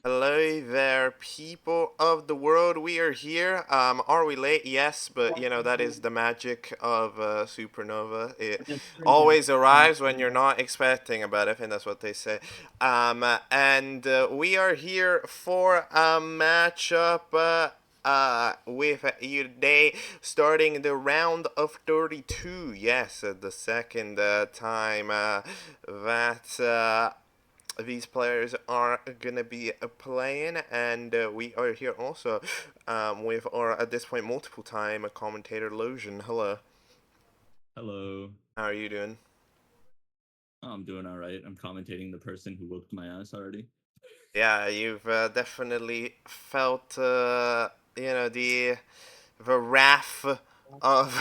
Hello there, people of the world. We are here. Are we late? Yes, but that is the magic of Supernova. It always arrives when you're not expecting about it. I think that's what they say. And we are here for a matchup. With you today, starting the round of 32. Yes, the second time that these players are gonna be playing, and we are here also with our at this point multiple time commentator Lojan. Hello, Hello. how are you doing? I'm doing all right. I'm commentating the person who whooped my ass already. Yeah, you've definitely felt the wrath of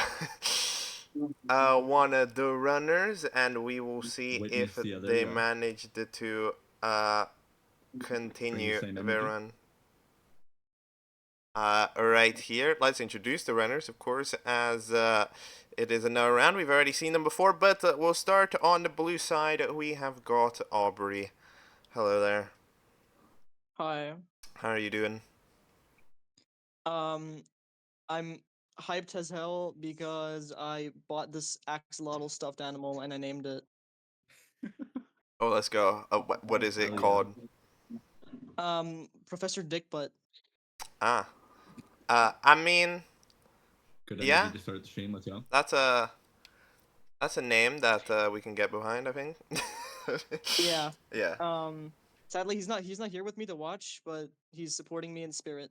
one of the runners, and we will see if Witness the other, they yeah. managed to uh, Bring the continue same their energy. run. Right here, let's introduce the runners, of course, as it is another round. We've already seen them before, but we'll start on the blue side. We have got awbryy. Hello there. Hi. How are you doing? Um, I'm hyped as hell because I bought this axolotl stuffed animal and I named it. Oh, let's go. What is it Hell yeah. called? Professor Dickbutt. Ah, I mean, Good energy yeah, to start the stream. Let's go. that's a that's a name that we can get behind. I think. Yeah. Yeah. Um, Sadly he's not here with me to watch, but he's supporting me in spirit.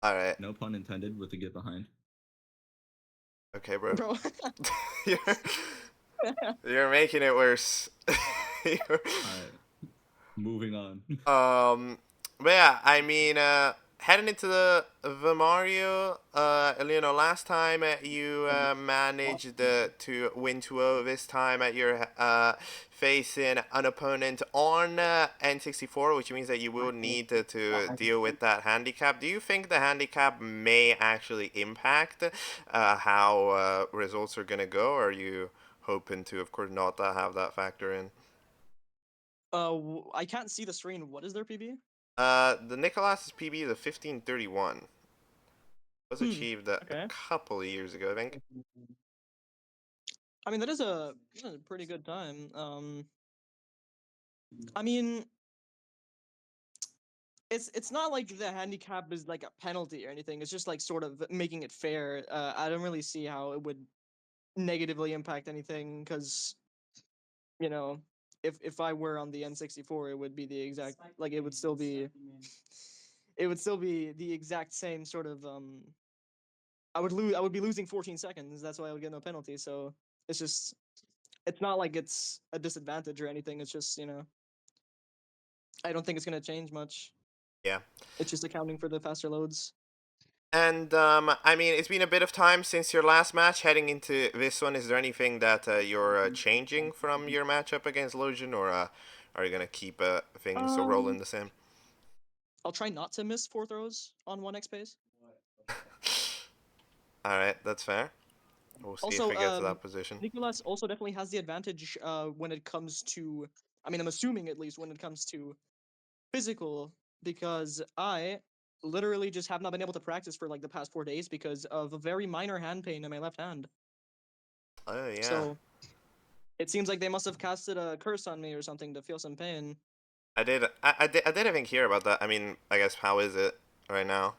All right. No pun intended with the get behind. Okay, bro. Bro. you're you're making it worse. You're- All right. Moving on. But yeah, I mean, heading into the Mario, last time you managed to win 2-0. This time you're facing an opponent on N64, which means that you will need to deal with that handicap. Do you think the handicap may actually impact how results are gonna go? Or are you hoping to, of course, not have that factor in? I can't see the screen. What is their PB? The Nicolascs PB is a 1531. Was Hmm. achieved a Okay. couple of years ago, I think. I mean that is a pretty good time. I mean it's not like the handicap is like a penalty or anything. It's just like sort of making it fair. I don't really see how it would negatively impact anything because you know if I were on the N64, it would be the exact like it would still be the exact same sort of I would be losing 14 seconds. That's why I would get no penalty. So it's just it's not like it's a disadvantage or anything. It's just I don't think it's gonna change much. Yeah. It's just accounting for the faster loads. And I mean, it's been a bit of time since your last match. Heading into this one, is there anything that you're changing from your matchup against Lojan, or are you gonna keep things rolling Um, the same? I'll try not to miss four throws on 1x pace. All right, that's fair. We'll see if Also, we get to that position. Nicolas also definitely has the advantage when it comes to, I mean, I'm assuming at least when it comes to physical, because I literally just have not been able to practice for like the past 4 days because of a very minor hand pain in my left hand. Oh yeah, So it seems like they must have casted a curse on me or something to feel some pain. I did. I didn't hear about that. I mean, I guess how is it right now?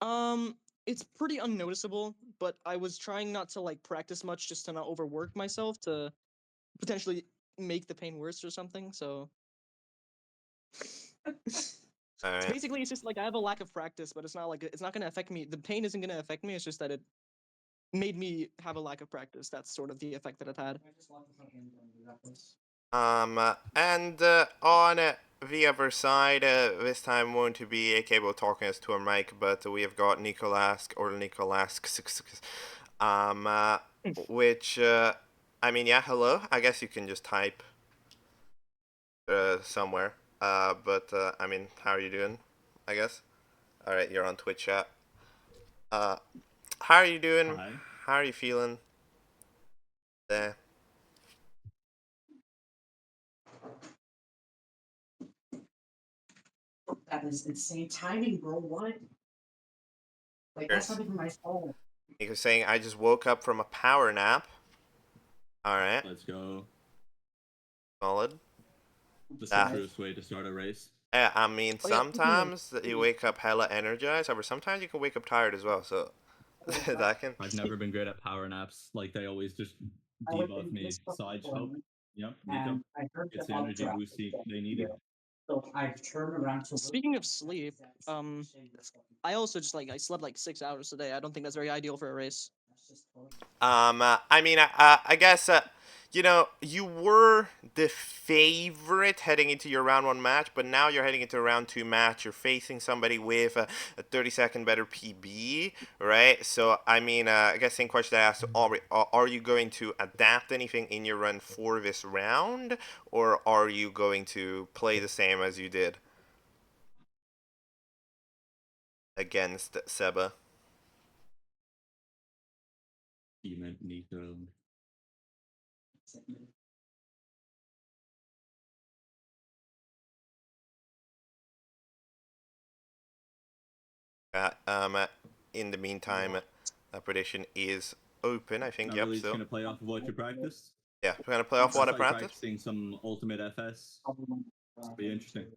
Um, it's pretty unnoticeable, but I was trying not to like practice much just to not overwork myself to potentially make the pain worse or something. So All it's right. basically it's just like I have a lack of practice, but it's not like it's not gonna affect me. The pain isn't gonna affect me. It's just that it made me have a lack of practice. That's sort of the effect that it had. And on the other side, this time won't to be a cable talking us to a mic, but we have got Nicolascs or Nicolascs, um, which I mean, yeah, hello. I guess you can just type somewhere. But I mean, how are you doing? I guess. All right, you're on Twitch chat. Uh, how are you doing? Hi. How are you feeling? There. That is insane timing, bro. What? Like, that's not even my fault. Nico saying, I just woke up from a power nap. Alright, Let's go. solid. The Ah. truest way to start a race. Yeah, I mean, Oh, yeah, sometimes you wake up hella energized, however, sometimes you can wake up tired as well, so that can... I've never been great at power naps. Like, they always just debuff me. So I just hope, yep, Nico And I heard gets the the energy updraft. boost they needed. So I turned around to. Speaking of sleep, I also just I slept like 6 hours today. I don't think that's very ideal for a race. I mean, I guess, you know, you were the favorite heading into your round 1 match, but now you're heading into a round 2 match. You're facing somebody with a 30-second better PB, right? So, I mean, I guess same question I asked Aubrey. Are you going to adapt anything in your run for this round, or are you going to play the same as you did against Seba? He meant Nico. In the meantime, prediction is open, I think. Not Yep, really just so gonna play off of what you practiced. yeah, we're gonna play off what I Like practiced. practicing some ultimate FS. Be interesting.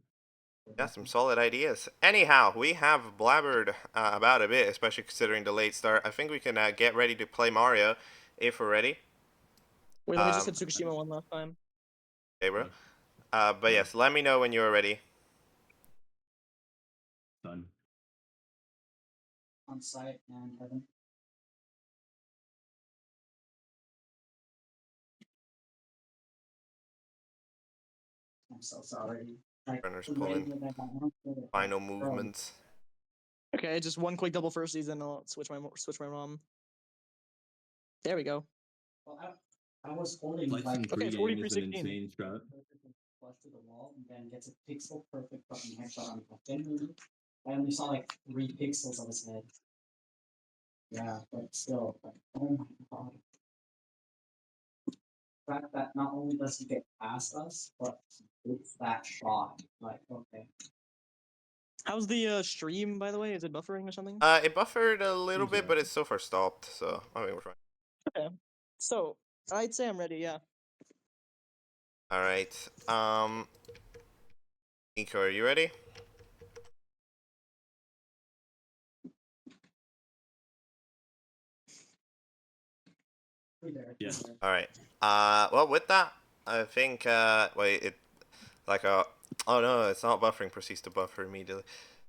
Yeah, some solid ideas. Anyhow, we have blabbered about a bit, especially considering the late start. I think we can get ready to play Mario, if we're ready. Wait, let me just hit Tsukushima one last time. Okay, bro. But yes, let me know when you're ready. Done. On site and heaven. I'm so sorry. Runners pulling. Final movements. Okay, just one quick double firsties, and I'll switch my mom. There we go. Well, I was holding Like some Okay, pregame 40 is for an 16. insane strat. flush to the wall and then gets a pixel perfect fucking headshot on him. I only saw like 3 pixels of his head. Yeah, but still, like, oh my god. The fact that not only does he get past us, but it's that shot. Like, okay. How's the stream, by the way? Is it buffering or something? It buffered a little Seems bit, but right. it's so far stopped, so I mean we're fine. Okay. So, I'd say I'm ready, yeah. All right. Nico, are you ready? Yes. All right. Well, with that, I think wait, it like oh no, it's not buffering. Proceeds to buffer immediately.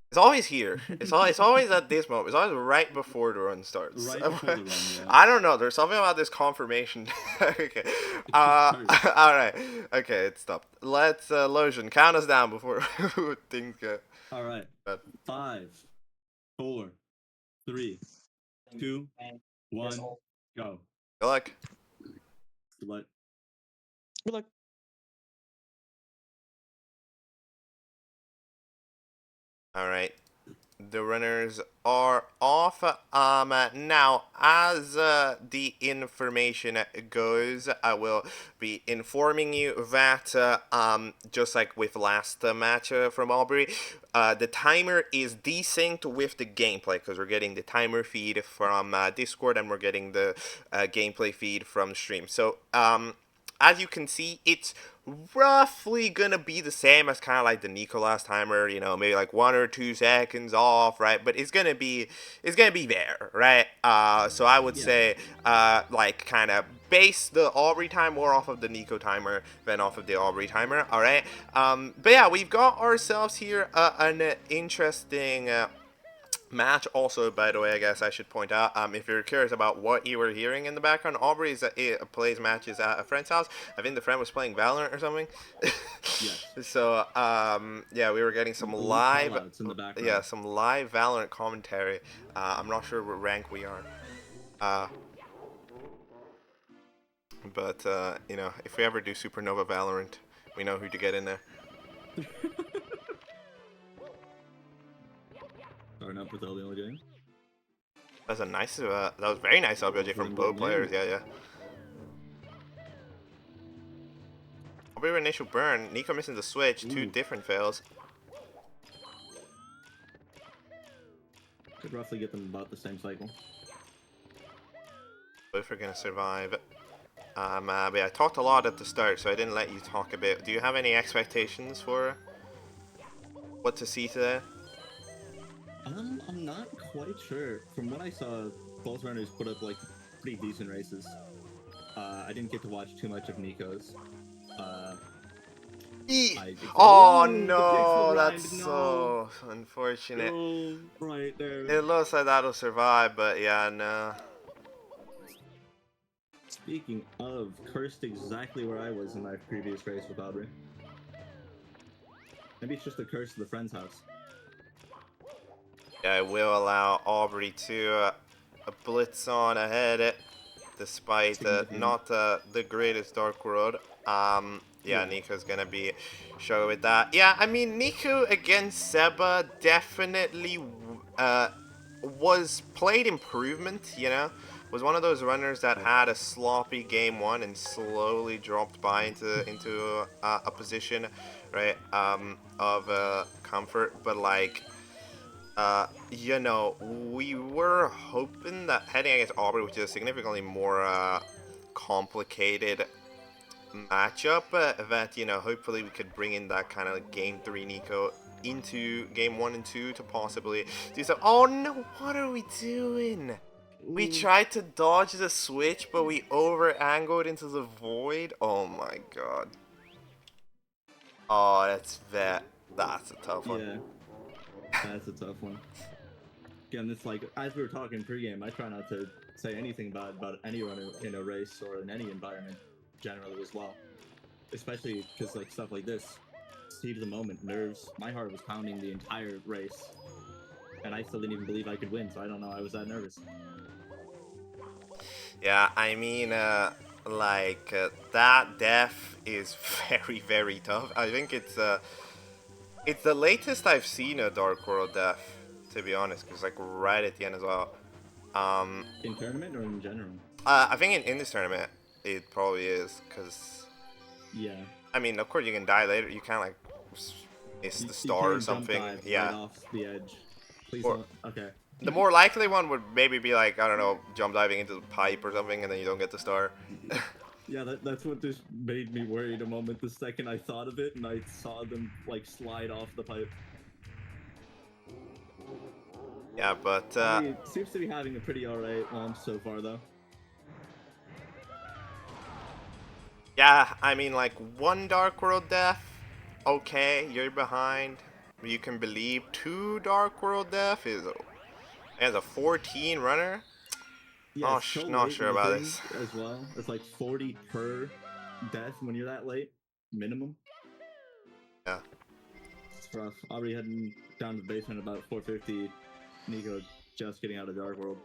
It's always here. It's always at this moment. It's always right before the run starts. Right before the run, yeah. I don't know. There's something about this confirmation. Okay. All right. Okay, it stopped. Let's Lotion, count us down before things get. All right. bad. 5, 4, 3, 2, 1, go. Good luck. Good luck. Good luck. All right. The runners are off. Now, as the information goes, I will be informing you that, just like with last match from awbryy, the timer is desynced with the gameplay because we're getting the timer feed from Discord and we're getting the gameplay feed from stream. So, as you can see, it's roughly gonna be the same as kind of like the Nicolascs timer, you know, maybe like 1 or 2 seconds off, right? But it's gonna be there, right? So I would say like kind of base the awbryy time more off of the Nico timer than off of the awbryy timer, all right? But yeah, we've got ourselves here an interesting match. Also, by the way, I guess I should point out, if you're curious about what you were hearing in the background, awbryy is it plays matches at a friend's house. I think the friend was playing Valorant or something. Yes. So yeah, we were getting some live in the background. yeah, some live Valorant commentary. I'm not sure what rank we are, but you know, if we ever do Supernova Valorant, we know who to get in there. Starting up with LBLJ. That was a nice, that was very nice LBLJ from both players. Yeah. awbryy initial burn. Nico missing the switch. 2 different fails. Could roughly get them about the same cycle. Both are gonna survive. But I talked a lot at the start, so I didn't let you talk a bit. Do you have any expectations for what to see today? I'm not quite sure. From what I saw, both runners put up like pretty decent races. I didn't get to watch too much of Nico's. Oh the no, pixel that's grind, no. so unfortunate. Oh, right there. It looks like that'll survive, but yeah, no. Speaking of, cursed exactly where I was in my previous race with awbryy. Maybe it's just a curse of the friend's house. Yeah, I will allow awbryy to blitz on ahead, despite not the greatest Dark World. Yeah, Nico's gonna be show with that. Yeah, I mean, Nico against Seba definitely was played improvement, you know? Was one of those runners that had a sloppy game one and slowly dropped by into a position, right, of comfort. But like, you know, we were hoping that heading against awbryy, which is a significantly more complicated matchup, that, you know, hopefully we could bring in that kind of game 3 Nico into game 1 and 2 to possibly do so. Oh no, what are we doing? We tried to dodge the switch, but we over-angled into the void. Oh my god. Oh, that's a tough one. Yeah, that's a tough one. Again, it's like, as we were talking pre-game, I try not to say anything bad about any runner in a race or in any environment generally as well. Especially because like stuff like this, heat of the moment, nerves, my heart was pounding the entire race. And I still didn't even believe I could win, so I don't know, I was that nervous. Yeah, I mean, that death is very, very tough. I think it's the latest I've seen a Dark World death, to be honest, because like right at the end as well. In tournament or in general? I think in this tournament it probably is, because yeah. I mean, of course you can die later. You can't like miss the star or something. Yeah. Right off the edge. Please Or, don't. Okay. The more likely one would maybe be like, I don't know, jump diving into the pipe or something, and then you don't get the star. Yeah, that's what just made me worried a moment. The second I thought of it and I saw them like slide off the pipe. Yeah, but He seems to be having a pretty alright launch so far, though. yeah, I mean, like one Dark World death, okay, you're behind. You can believe 2 Dark World death is as a 14 runner. Yeah, Not sure about this. as well. It's like 40 per death when you're that late, minimum. Yeah. It's rough. awbryy heading down to the basement about 450. Nico just getting out of Dark World.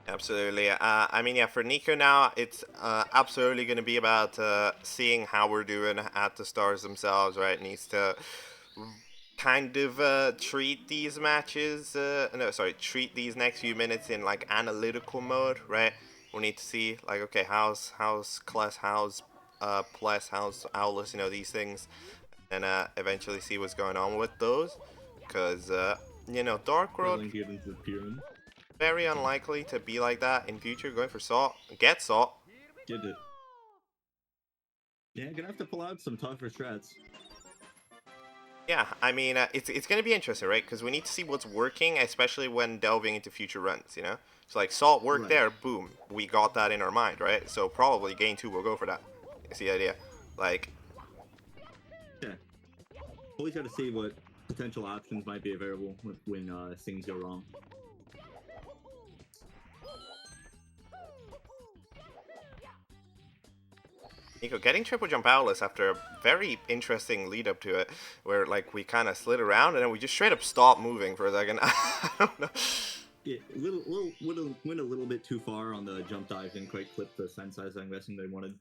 Absolutely. I mean, yeah, for Nico now, it's absolutely going to be about seeing how we're doing at the stars themselves, right? Needs to kind of treat these matches, treat these next few minutes in like analytical mode, right? We need to see like, okay, how's Class, how's Plus, how's Owlus, you know, these things, and eventually see what's going on with those, because you know, Dark World very unlikely to be like that in future. Going for salt, get salt. Get it. Yeah, gonna have to pull out some tougher strats. Yeah, I mean, it's going to be interesting, right? Because we need to see what's working, especially when delving into future runs, you know? So, like, salt worked there, boom. We got that in our mind, right? So, probably game 2 will go for that. That's the idea. Like... Yeah. Always got to see what potential options might be available when things go wrong. Nico getting triple jump outlets after a very interesting lead up to it, where like we kind of slid around and then we just straight up stopped moving for a second. I don't know. Yeah, went a little bit too far on the jump dive, didn't quite clip the sensei I'm guessing they wanted.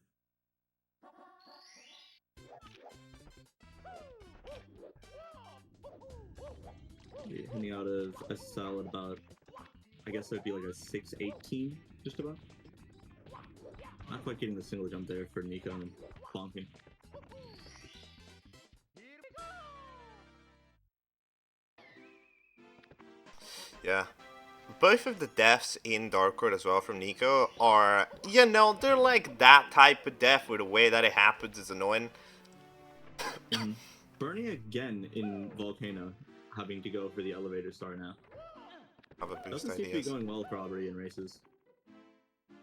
Yeah, hitting out of SSL at about, I guess that'd be like a 618, just about. Not quite getting the single jump there for Nico and bonking. Yeah. Both of the deaths in Dark Court as well from Nico are, you know, they're like that type of death where the way that it happens is annoying. Mhm. Burning again in Volcano, having to go for the elevator star now. Have a boost Doesn't seem to be ideas. going well for awbryy in races.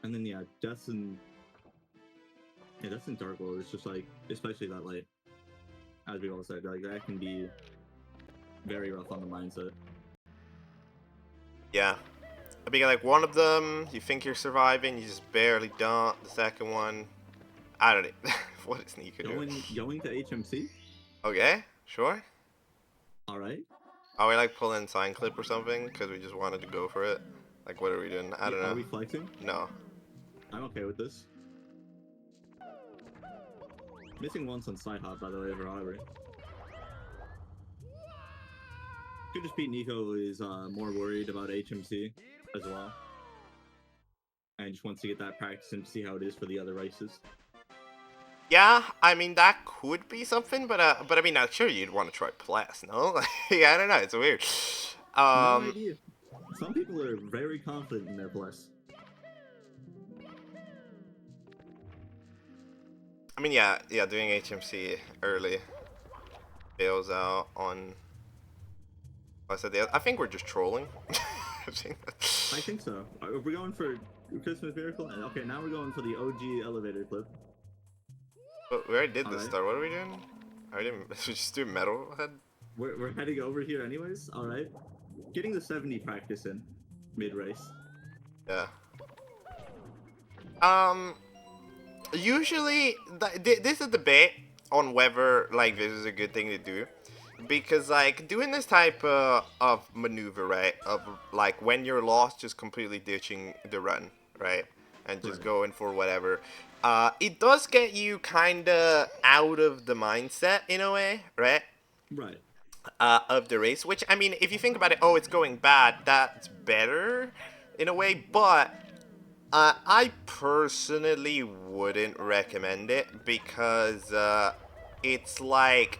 And then yeah, deaths in Dark World. It's just like, especially that late, as we all said, like that can be very rough on the mindset. Yeah. I mean, like, one of them, you think you're surviving, you just barely don't. The second one, I don't know. What is Nico doing? Going to HMC. Okay, sure. All right. Are we, like, pulling sign clip or something? Because we just wanted to go for it? Like, what are we doing? I don't know. Are we flexing? No. I'm okay with this. Missing once on side hop, by the way, for awbryy. Could just be Nico is more worried about HMC as well, and just wants to get that practice and see how it is for the other races. Yeah, I mean, that could be something, but I mean, sure, you'd want to try Plus, no? Like, I don't know, it's weird. No idea. Some people are very confident in their plus. I mean, yeah, doing HMC early bails out on. I said I think we're just trolling. I think so. Are we going for Christmas Miracle? Okay, now we're going for the OG elevator clip. But we already did this Alright. start. What are we doing? I didn't. We just do metal head. We're heading over here anyways. All right, getting the 70 practice in mid race. Yeah. Usually, this is a debate on whether like this is a good thing to do, because like doing this type of maneuver, right? Of like when you're lost, just completely ditching the run, right? And just Right. going for whatever. It does get you kinda out of the mindset in a way, right? Right. Of the race, which I mean, if you think about it, oh, it's going bad, that's better in a way, but I personally wouldn't recommend it because it's like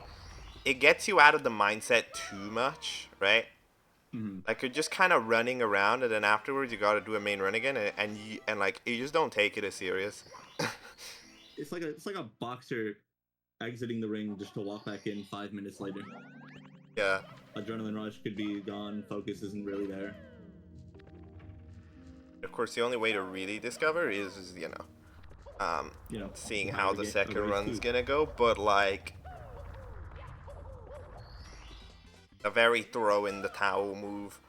it gets you out of the mindset too much, right? Mm-hmm. Like you're just kind of running around, and then afterwards you got to do a main run again, and like you just don't take it as serious. It's like a boxer exiting the ring just to walk back in 5 minutes later. Yeah. Adrenaline rush could be gone. Focus isn't really there. Of course, the only way to really discover is seeing how the second run's gonna go, but like a very throw in the towel move.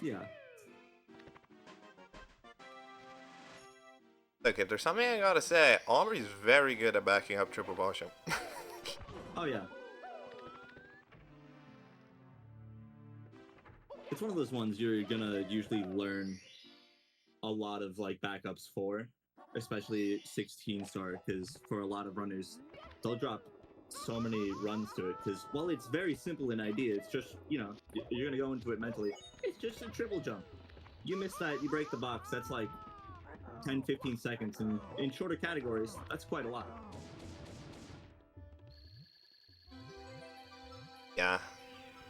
Yeah. Look, if there's something I gotta say, awbry's very good at backing up triple potion. Oh yeah. It's one of those ones you're gonna usually learn a lot of like backups for, especially 16 star, because for a lot of runners, they'll drop so many runs to it. Because while it's very simple in idea, it's just, you know, you're gonna go into it mentally. It's just a triple jump. You miss that, you break the box. That's like 10-15 seconds, and in shorter categories, that's quite a lot. Yeah.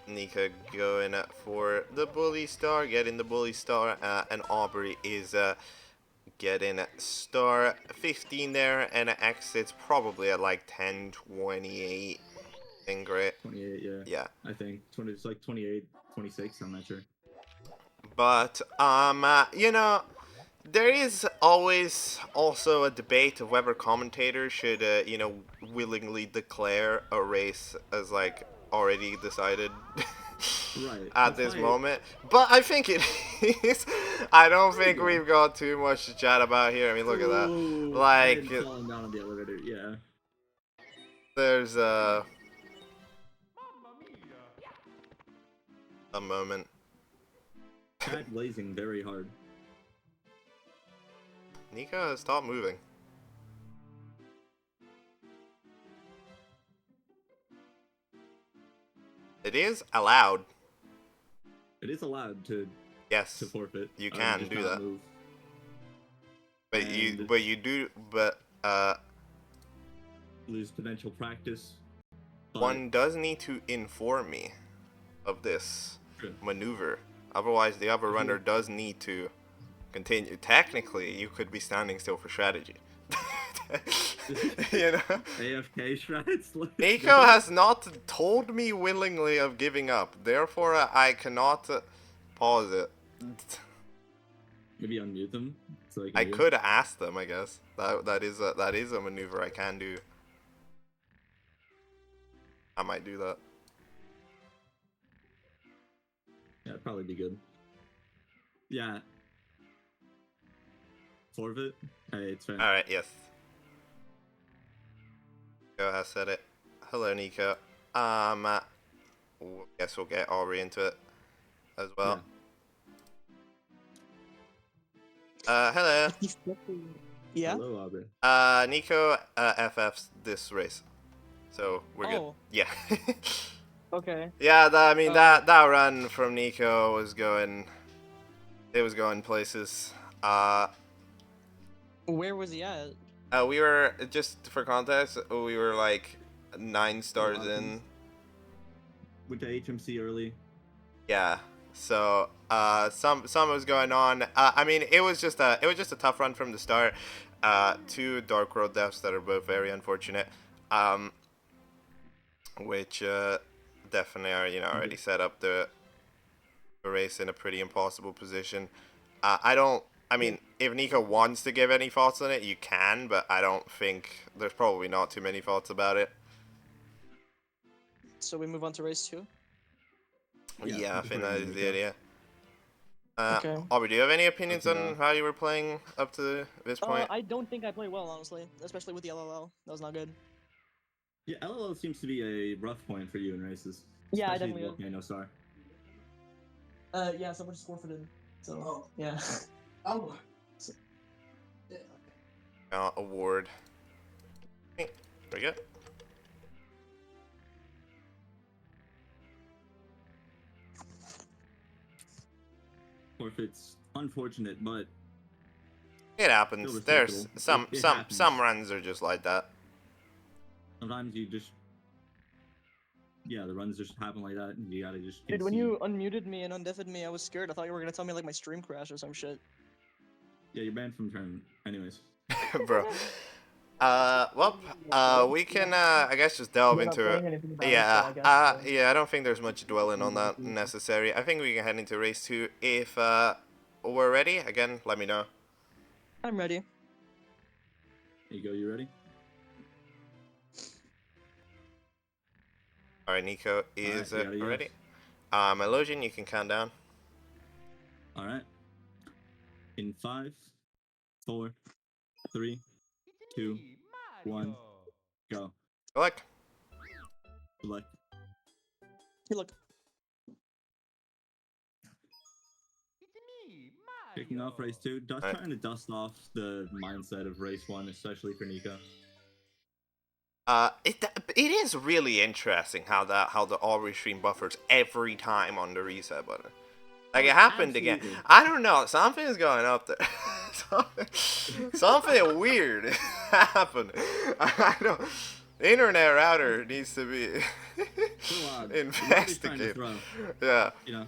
Nika going for the bully star, getting the bully star, and awbryy is getting star 15 there, and exits probably at like 10:28. And great. 28, yeah. Yeah. I think 20. It's like 28, 26. I'm not sure. But you know, there is always also a debate of whether commentators should willingly declare a race as like already decided. Right. At this moment, but I think it is. I don't think we've got too much to chat about here. I mean, look at that. Like, falling down on the elevator. Yeah. There's a moment. Cat blazing very hard. Nika, stop moving. It is allowed. It is allowed to Yes, forfeit. you can just do not that. Move. But you do. But lose potential practice. One does need to inform me of this True. maneuver Otherwise, the other runner does need to continue. Technically, you could be standing still for strategy. You know? AFK shreds. Nico has not told me willingly of giving up. Therefore, I cannot pause it. Maybe unmute them so they can I hear. could ask them, I guess. That is a maneuver I can do. I might do that. Yeah, it'd probably be good. Yeah. Forfeit? Hey, it's fair. Alright, yes. Nico has said it. Hello, Nico. Guess we'll get awbryy into it as well. Hello. Yeah. Hello, awbryy. Nico FF's this race. So, we're good. Oh. Yeah. Okay. Yeah, that run from Nico was going... It was going places. Where was he at? We were, just for context, we were like 9 stars in. Went to HMC early. Yeah. So, some was going on. I mean, it was just a tough run from the start. 2 Dark Road deaths that are both very unfortunate. Which definitely are, already set up the race in a pretty impossible position. I mean, if Nico wants to give any thoughts on it, you can, but I don't think there's probably not too many thoughts about it. So we move on to race 2. Yeah, I think that is the Nico. idea. Okay. awbryy, do you have any opinions Okay. on how you were playing up to this point? I don't think I played well, honestly, especially with the LLL. That was not good. Yeah, LLL seems to be a rough point for you in races. Yeah, I Especially definitely the Volcano Star. Yeah, someone just forfeited. So, Oh. yeah. Oh. Yeah. Award. Hey, very good. Forfeit's unfortunate, but It happens. Still There's respectable. It happens. some runs are just like that. sometimes you just... Yeah, the runs just happen like that, and you gotta just Dude, when concede. you unmuted me and undeafened me, I was scared. I thought you were gonna tell me like my stream crashed or some shit. Yeah, you're banned from tournament. Anyways. Bro. We can, I guess, just delve into it. Yeah, yeah, I don't think there's much dwelling on that necessary. I think we can head into race 2. If, we're ready, again, let me know. I'm ready. There you go, you ready? Alright, Nico is Alright, yeah, ready. yes. Illusion, you can count down. Alright. In 5, 4, 3, 2, 1, go. Select. Select. Hey, look. Kicking off race 2. Alright. Trying to dust off the mindset of race 1, especially for Nico. It is really interesting how the awbryy stream buffers every time on the reset button. Like, it happened again. Absolutely. I don't know. Something's going up there. something weird happened. I don't. The internet router needs to be investigated. Yeah. You know,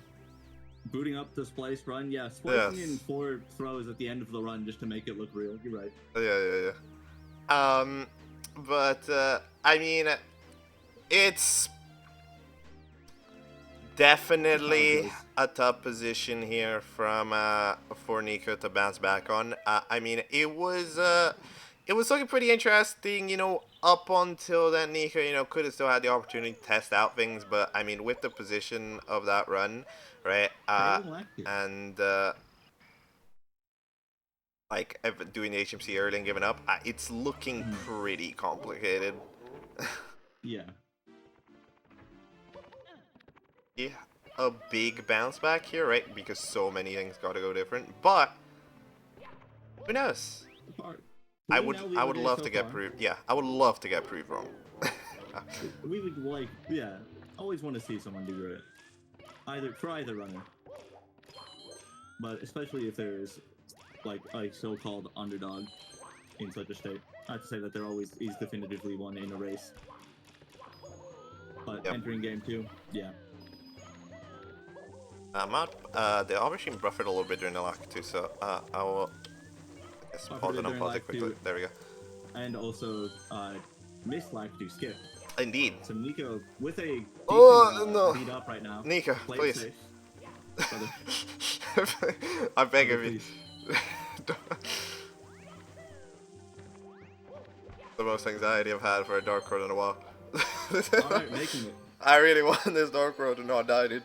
booting up the splice run. Yeah, splicing in 4 throws at the end of the run just to make it look real. You're right. Yeah. But I mean, it's definitely a tough position here for Nico to bounce back on. I mean, it was looking pretty interesting, up until then. Nico, could have still had the opportunity to test out things, but I mean, with the position of that run, right? And like doing the HMC early and giving up, it's looking pretty complicated. Yeah. Yeah, a big bounce back here, right? Because so many things got to go different. But who knows? I would love to get proved. Yeah, I would love to get proved wrong. We would always want to see someone do great. For either runner. But especially if there's like a so-called underdog in such a state. I have to say that there always is definitively one in a race. But entering game 2, yeah. The aubergine buffered a little bit during the lag too, so I will just pause it and unpause it quickly. There we go. And also missed lag to skip. Indeed. So Nico with a decent No. lead up right now. Nico, Play please. It safe, brother. I beg Brother, of you. please. The most anxiety I've had for a Dark Road in a while. Alright, making it. I really want this Dark Road to not die, dude.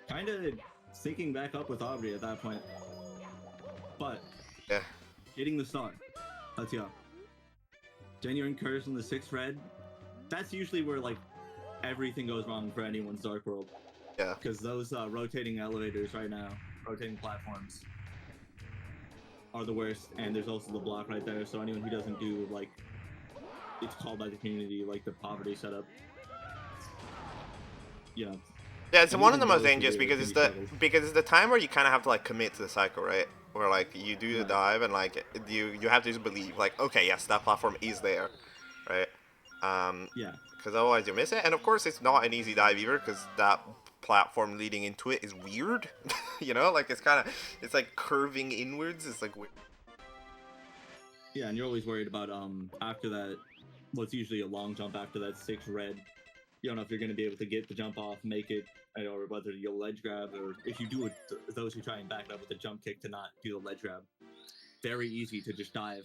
Kind of syncing back up with Aubrey at that point. But Yeah. getting the start. Let's go. Genuine curse on the 6th red. That's usually where like everything goes wrong for anyone's Dark World. Yeah. Because those rotating elevators right now, rotating platforms, are the worst. And there's also the block right there. So anyone who doesn't do like, it's called by the community like the poverty setup. Yeah. Yeah, it's And one of even the most those who dangerous do it because can it's be the struggles. time where you kind of have to like commit to the cycle, right? Where like you do the Right. dive and like you have to just believe like, okay, yes, that platform is there, right? Yeah. Because otherwise you miss it. And of course, it's not an easy dive either because that platform leading into it is weird. You know, like it's like curving inwards. It's like weird. Yeah, and you're always worried about after that, what's usually a long jump after that 6 red. You don't know if you're going to be able to get the jump off, make it, or whether you'll ledge grab, or if you do it, those who try and back it up with a jump kick to not do the ledge grab. Very easy to just dive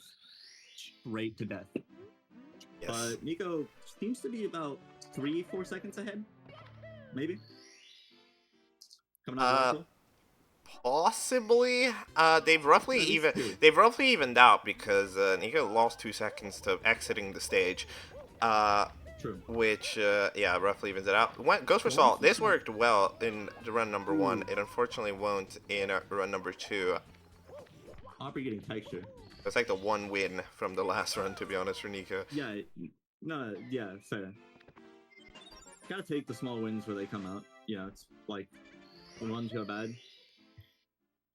straight to death. Yes. But Nico seems to be about 3-4 seconds ahead, maybe. Coming out of the Possibly. They've roughly At least two. evened out because Nico lost 2 seconds to exiting the stage. True. Which yeah, roughly evens it out. Goes for salt. This worked well in the run number 1. It unfortunately won't in run number 2. Aubrey getting texture. It's like the one win from the last run, to be honest, for Nico. Yeah, no, yeah, fair. Gotta take the small wins where they come out. You know, it's like when ones go bad,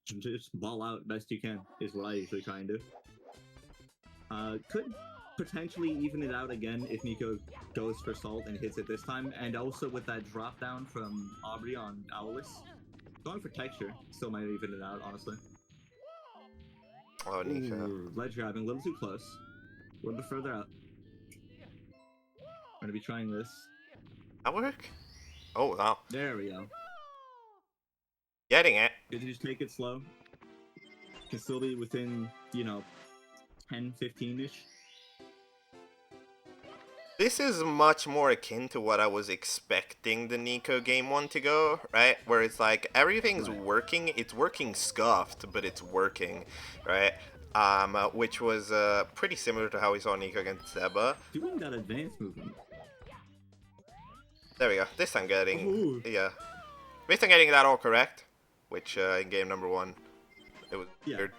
just ball out best you can is what I usually try and do. Could potentially even it out again if Nico goes for salt and hits it this time, and also with that drop down from Aubrey on Owlis. Going for texture still might even it out, honestly. Oh, Nico. Ooh, ledge grabbing a little too close. A little bit further out. I'm gonna be trying this. That work? Oh, wow. There we go. Getting it. Good to just take it slow. Can still be within, you know, 10, 15-ish. This is much more akin to what I was expecting the Nico game 1 to go, right? Where it's like everything's Right. working, it's working scuffed, but it's working, right? Which was pretty similar to how we saw Nico against Seba. Doing that advanced movement. There we go. This time getting, Ooh. yeah. This time getting that all correct, which in game number 1, it was Yeah. weird.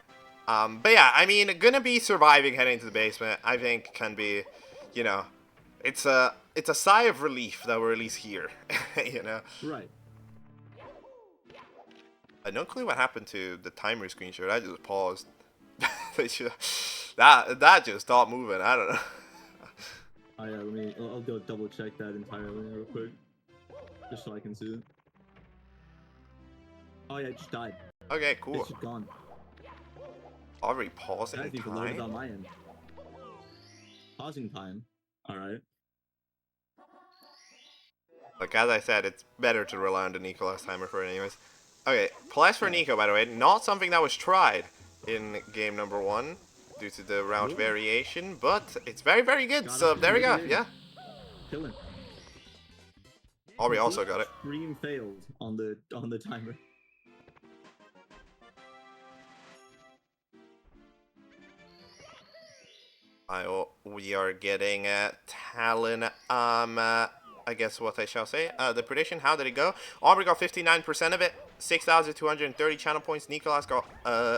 But yeah, I mean, gonna be surviving heading into the basement, I think can be, you know, it's a sigh of relief that we're at least here, you know. Right. I have no clue what happened to the timer screenshot. I just paused. that just stopped moving. I don't know. Oh yeah, I'll go double check that entirely real quick. Just so I can see it. Oh yeah, it just died. Okay, cool. It's just gone. Already pausing That's even loaded on time. my end. Pausing time. Alright. Like as I said, it's better to rely on the Nicolascs timer for it anyways. Okay, plus for Nico, by the way, not something that was tried in game number 1 due to the route Ooh. variation, but it's very, very good. Got So it. there we go. Good. Yeah. Killing. Aubrey also got it. Stream failed on the timer. We are getting Talon. I guess what I shall say. The prediction, how did it go? Aubrey got 59% of it, 6,230 channel points. Nicolascs got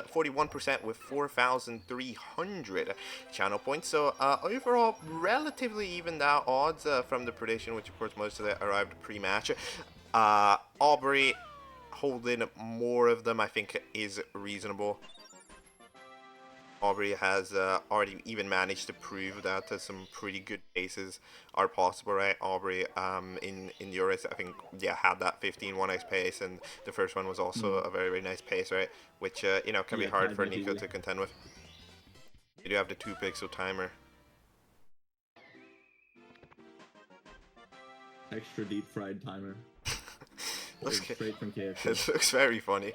41% with 4,300 channel points. So overall, relatively evened out odds from the prediction, which of course most of it arrived pre-match. Aubrey holding more of them, I think, is reasonable. Aubrey has already even managed to prove that some pretty good paces are possible, right? Aubrey, in your race, I think, yeah, had that 15 1x pace, and the first one was also a very, very nice pace, right? Which, you know, can be Yeah, hard tied for back Nico easily. to contend with. You do have the 2 pixel timer. Extra deep fried timer. Looks, Straight from KFC. it looks very funny.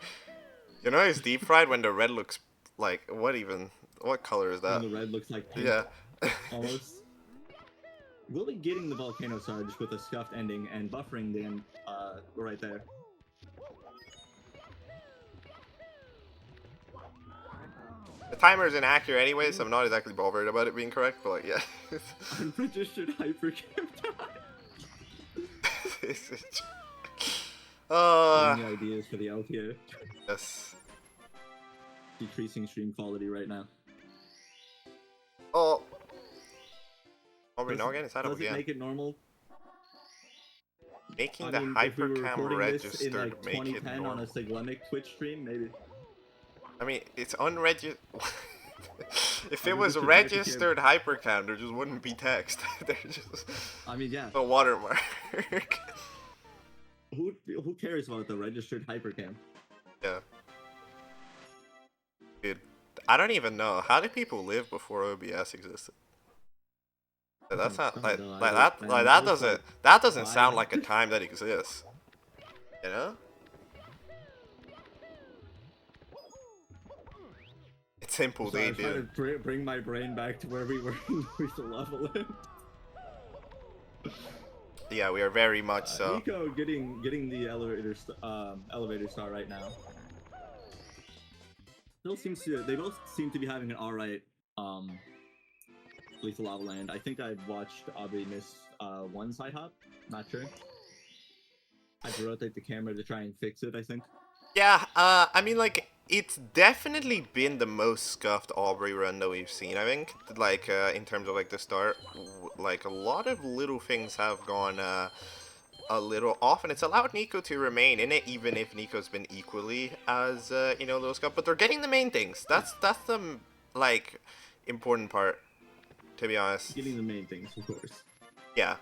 You know, it's deep fried when the red looks like, what color is When that? the red looks like pink, Yeah. almost. We'll be getting the volcano surge with a scuffed ending and buffering the end right there. The timer is inaccurate anyway, so I'm not exactly bothered about it being correct, but like, yeah. Unregistered hypercam time. Any ideas for the LTA? Yes. Decreasing stream quality right now. Oh. Aubrey Noggin, is that up Does it again? make it normal? Making I the mean, if we were hypercam recording this in registered like make it 2010 on a normal. Siglemic Twitch stream, maybe. I mean, it's unregistered. If it was Unregistered registered hypercam, there just wouldn't be text. There's just I mean, yeah. a watermark. Who cares about the registered hypercam? Yeah. Dude, I don't even know. How did people live before OBS existed? That's not like that. Like that doesn't sound like a time that exists. You know? It's simple, So I they was trying do. to bring my brain back to where we were with the level in. Yeah, we are very much so. Nico getting the elevator star right now. They both seem to be having an alright Lethal Lava Land. I think I watched Aubrey miss one side hop. Not sure. I had to rotate the camera to try and fix it, I think. Yeah, I mean, like, it's definitely been the most scuffed Aubrey run that we've seen, I think. Like, in terms of, like, the start, like, a lot of little things have gone, a little off, and it's allowed Nico to remain in it, even if Nico's been equally as, you know, low scuffed. But they're getting the main things. That's the, like, important part, to be honest. Getting the main things, of course. Yeah.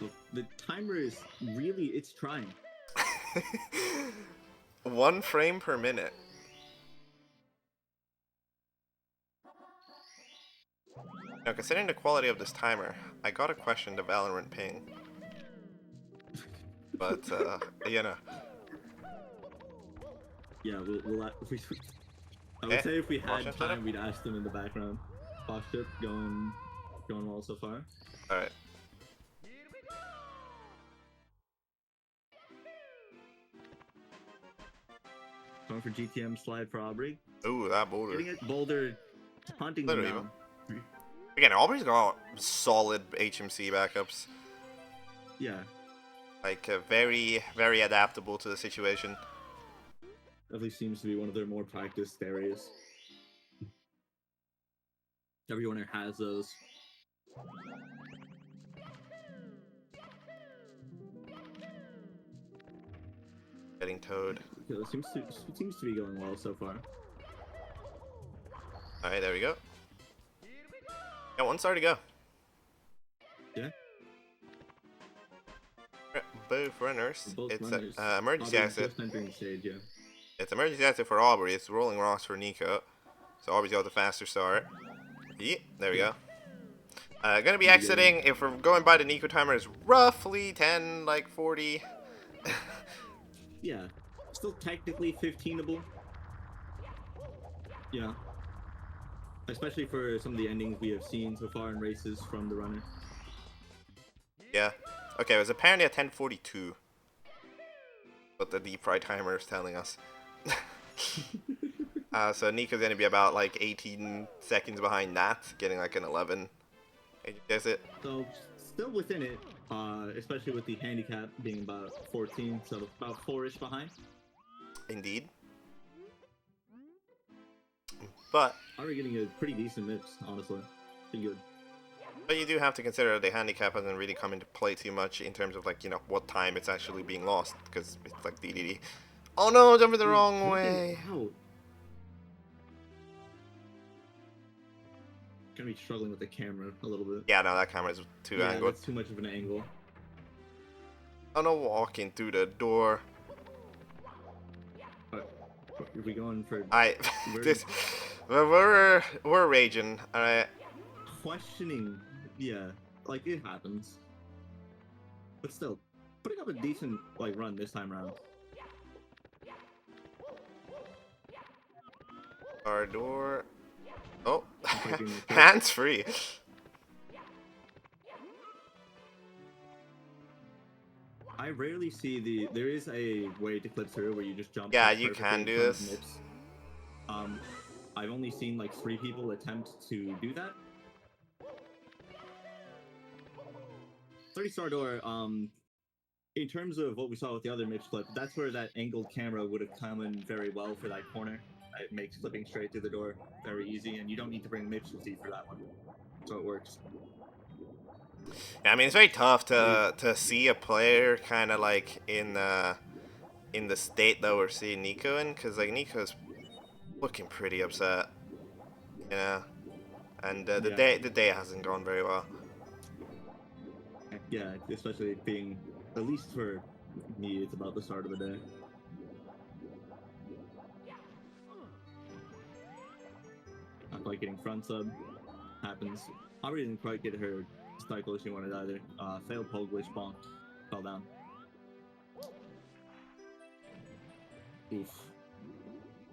Look, the timer is really, it's trying. 1 frame per minute. Now, considering the quality of this timer, I gotta question the Valorant ping. But, you know. Yeah, we'll I would say if we had time, we'd ask them in the background. Fox trip going well so far. Alright. Going for GTM slide for Aubrey. Ooh, that boulder. Getting it, Boulder hunting them Literally, down. Again, Aubrey's got solid HMC backups. Yeah, Like, very, very adaptable to the situation. at least seems to be one of their more practiced areas. Everyone here has those. Getting towed. Okay, it seems to be going well so far. Alright, there we go. Yeah, 1 star to go. Yeah. Both runners. Both It's runners. emergency Aubrey's exit. just entering the stage, yeah. It's emergency exit for Aubrey. It's rolling rocks for Nico. So Aubrey's got the faster start. Yeah, there we go. Gonna be exiting. If we're going by the Nico timer, is roughly 10, like 40. Yeah, still technically 15able. Yeah. Especially for some of the endings we have seen so far in races from the runner. Yeah. Okay, it was apparently a 10:42. What the deep fry timer is telling us. So Nico's gonna be about like 18 seconds behind that, getting like an 11. Is it? So still within it, especially with the handicap being about 14, so about 4-ish behind. Indeed. But Already getting a pretty decent mix, honestly. Pretty good. But you do have to consider the handicap hasn't really come into play too much in terms of, like, you know, what time it's actually being lost, because it's like DDD. Oh no, jumping the wrong way. Out. gonna be struggling with the camera a little bit. Yeah, no, that camera's too Yeah, angled. that's too much of an angle. I'm not walking through the door. But are we going for This, we're raging. All right. questioning? Yeah, like it happens. But still, putting up a decent like run this time around. Our door. Oh, Breaking the clip. hands free. I rarely see there is a way to clip through where you just jump. Yeah, like, you perfectly can in do front of this. nips. I've only seen like 3 people attempt to do that. 30-star door, in terms of what we saw with the other Mitch clip, that's where that angled camera would have come in very well for that corner. It makes flipping straight through the door very easy, and you don't need to bring Mitch with you for that one. So it works. Yeah, I mean, it's very tough to see a player kind of like in the state that we're seeing Nico in, because like Nico's looking pretty upset, you know, and the day hasn't gone very well. Yeah, especially being, at least for me, it's about the start of the day. Not quite getting front sub. Happens. Aubrey didn't quite get her cycle she wanted either. Failed pole glitch bonk. Fell down. Oof.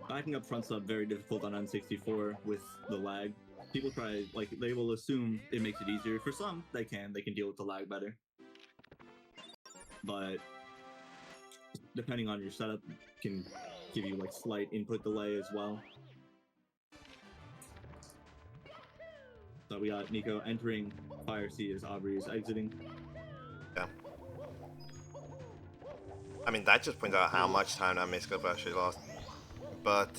Backing up front sub very difficult on N64 with the lag. People try, like, they will assume it makes it easier. For some, they can deal with the lag better. But depending on your setup, can give you like slight input delay as well. So we got Nico entering Fire Sea as Aubrey is exiting. Yeah. I mean, that just points out how much time that misclip actually lost. But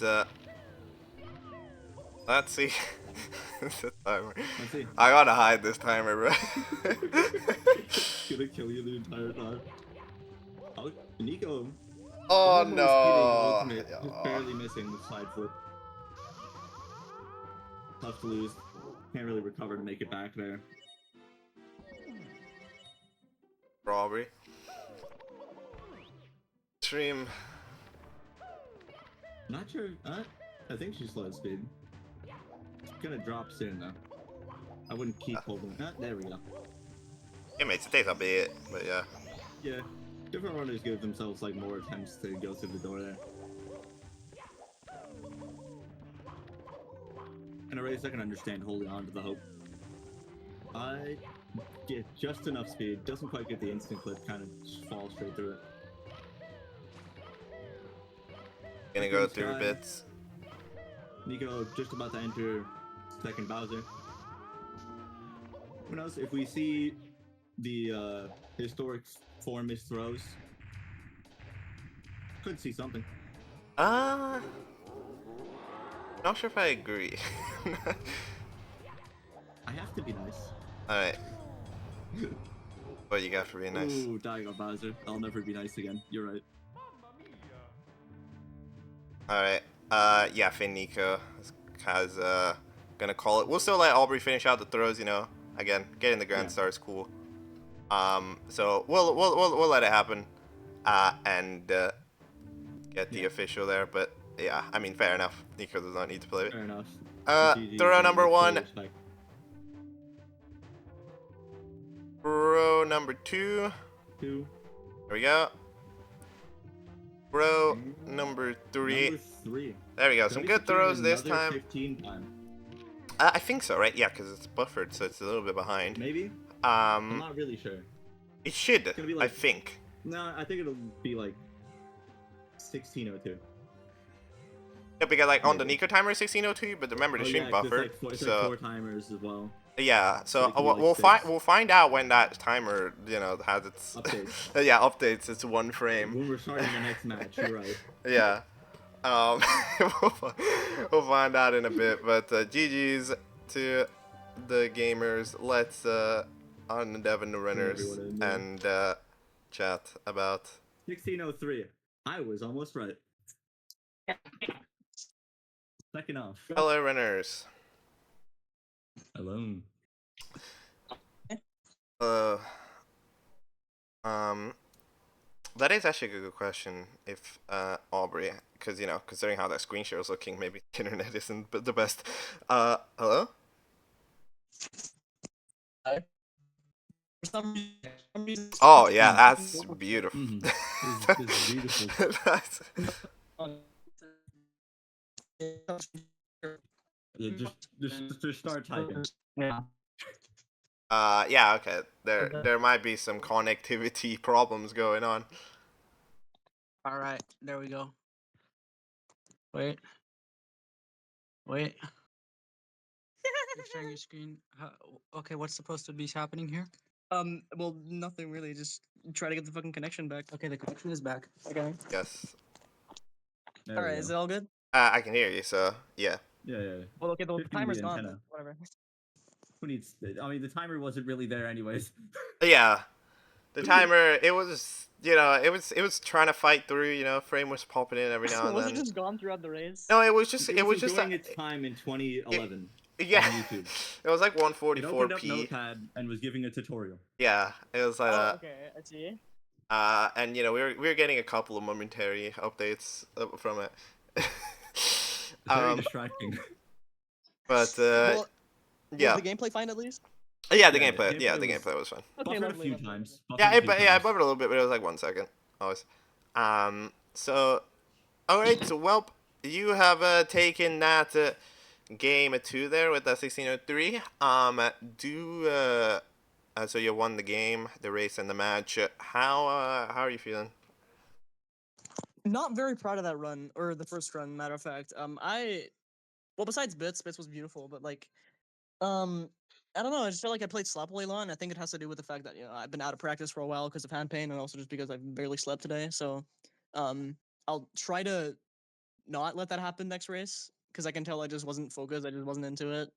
let's see. The timer. Let's see. I gotta hide this timer, bro. Gonna kill you the entire time. Oh, Nico. Oh Almost hitting no! ultimate, just barely missing the side flip. Tough to lose. Can't really recover to make it back there. Robbery. Stream. Not sure. I think she's slow speed. It's gonna drop soon though. I wouldn't keep holding. There we go. Yeah, mate, today's a bit, but yeah. Yeah, different runners give themselves like more attempts to go through the door there. And a race I can understand holding on to the hope. I get just enough speed, doesn't quite get the instant clip, kind of just falls straight through it. Gonna go through bits. Nico just about to enter second Bowser. Who knows, if we see the historic 4 missed throws, could see something. Not sure if I agree. I have to be nice. Alright. What you got for being nice? Ooh, dying on Bowser. I'll never be nice again. You're right. Alright. Yeah, Finn Nico has gonna call it. We'll still let Aubrey finish out the throws, you know. Again, getting the grand star is cool. So we'll let it happen. And get the official there, but yeah, I mean, fair enough. Nico does not need to play it. Fair enough. Throw number 1. Throw number 2. There we go. Throw number 3. There we go. Some good throws this time. 15 time. I think so, right? Yeah, because it's buffered, so it's a little bit behind. Maybe? I'm not really sure. It should, be I like, think. No, I think it'll be like 1602. Yeah, because like on the Nico timer is 1602, but remember the stream buffered. It's so like 4 timers as well. yeah, so it could be like we'll find out when that timer, you know, has its updates. yeah, updates. It's 1 frame. When we're starting the next match, you're right. Yeah. We'll find out in a bit, but GG's to the gamers. Let's on the Devon the runners and chat about 1603. I was almost right. Second off. hello runners. Alone. Uh, um, that is actually a good question. If Aubrey, because considering how that screen share is looking, maybe the internet isn't the best. Hello. For some reason, Oh yeah, that's beautiful. It's beautiful. That's- Yeah, just start typing. Yeah. yeah, okay. There might be some connectivity problems going on. All right, there we go. Wait. Wait. You're sharing your screen. Okay, what's supposed to be happening here? Well, nothing really. Just try to get the fucking connection back. Okay, the connection is back. Okay. Yes. There All we right. go. Is it all good? I can hear you. So yeah. Yeah. Well, okay. The 50 timer's the gone. antenna. But whatever. Who needs? I mean, the timer wasn't really there anyways. Yeah. The timer. It was. It was trying to fight through. Frame was popping in every now and Was then. it just gone throughout the race? No, it was just. It It was was just. enjoying its time in 2011 Yeah. on YouTube. It was like It opened up 144p. Notepad and was giving a tutorial. Yeah. It was like Oh, that. okay. I see. And we were getting a couple of momentary updates from it. It's very distracting. But Well, yeah. was the gameplay fine at least? Yeah, the Yeah, gameplay. the Yeah, the gameplay gameplay was fun. Okay, Buffered a lovely, few lovely, times. Yeah, I buffered buffered a little bit, but it was like 1 second. Always. So, all right. So, well, you have taken that game 2 there with the 1603. So you won the game, the race, and the match. How are you feeling? Not very proud of that run, or the first run. Matter of fact, well, besides Bits was beautiful, but like, I don't know. I just felt like I played sloppily a lot. And I think it has to do with the fact that I've been out of practice for a while because of hand pain, and also just because I've barely slept today. So, I'll try to not let that happen next race because I can tell I just wasn't focused. I just wasn't into it.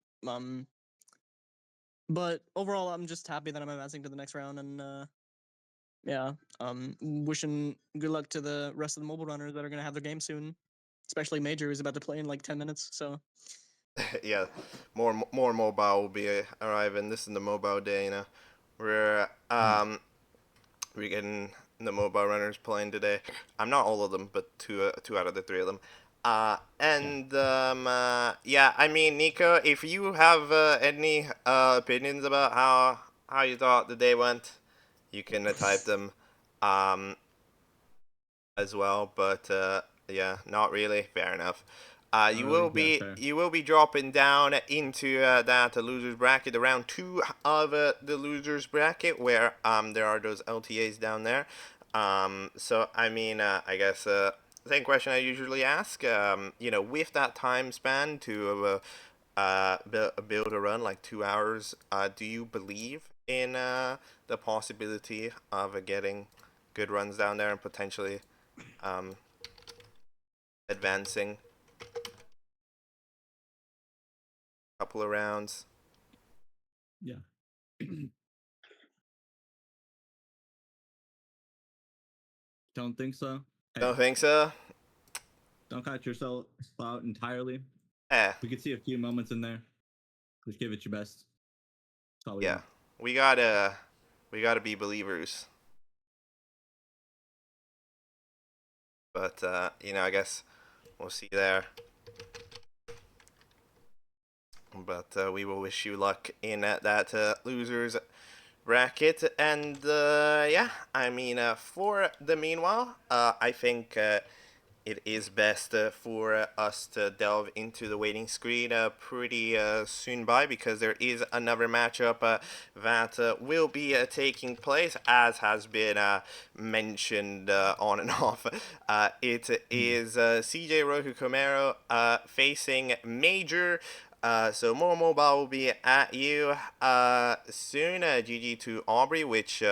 But overall, I'm just happy that I'm advancing to the next round, and yeah, wishing good luck to the rest of the mobile runners that are gonna have their game soon, especially Major, who's about to play in like 10 minutes. So Yeah, more mobile will be arriving. This is the mobile day, We're getting the mobile runners playing today. I'm not all of them, but two out of the three of them. Yeah, I mean, Nico, if you have any opinions about how you thought the day went, you can type them um, as well. But yeah, not really. Fair enough. You will Yeah, fair. be dropping down into that losers bracket, the round 2 of the losers bracket, where there are those LTAs down there. So I mean, I guess same question I usually ask. With that time span to build a run like 2 hours, do you believe in the possibility of getting good runs down there and potentially um, advancing a couple of rounds? Yeah. Don't think so. Hey, Don't think so? don't cut yourself out entirely. Eh, We could see a few moments in there. Just give it your best. That's all we yeah. want. We gotta be believers. But I guess we'll see there. But we will wish you luck in that losers bracket. And yeah, I mean, for the meanwhile, I think it is best for us to delve into the waiting screen pretty soon because there is another matchup that will be taking place, as has been mentioned on and off. It is cjrokokomero facing Major. So more mobile will be at you soon. GG to Aubrey, which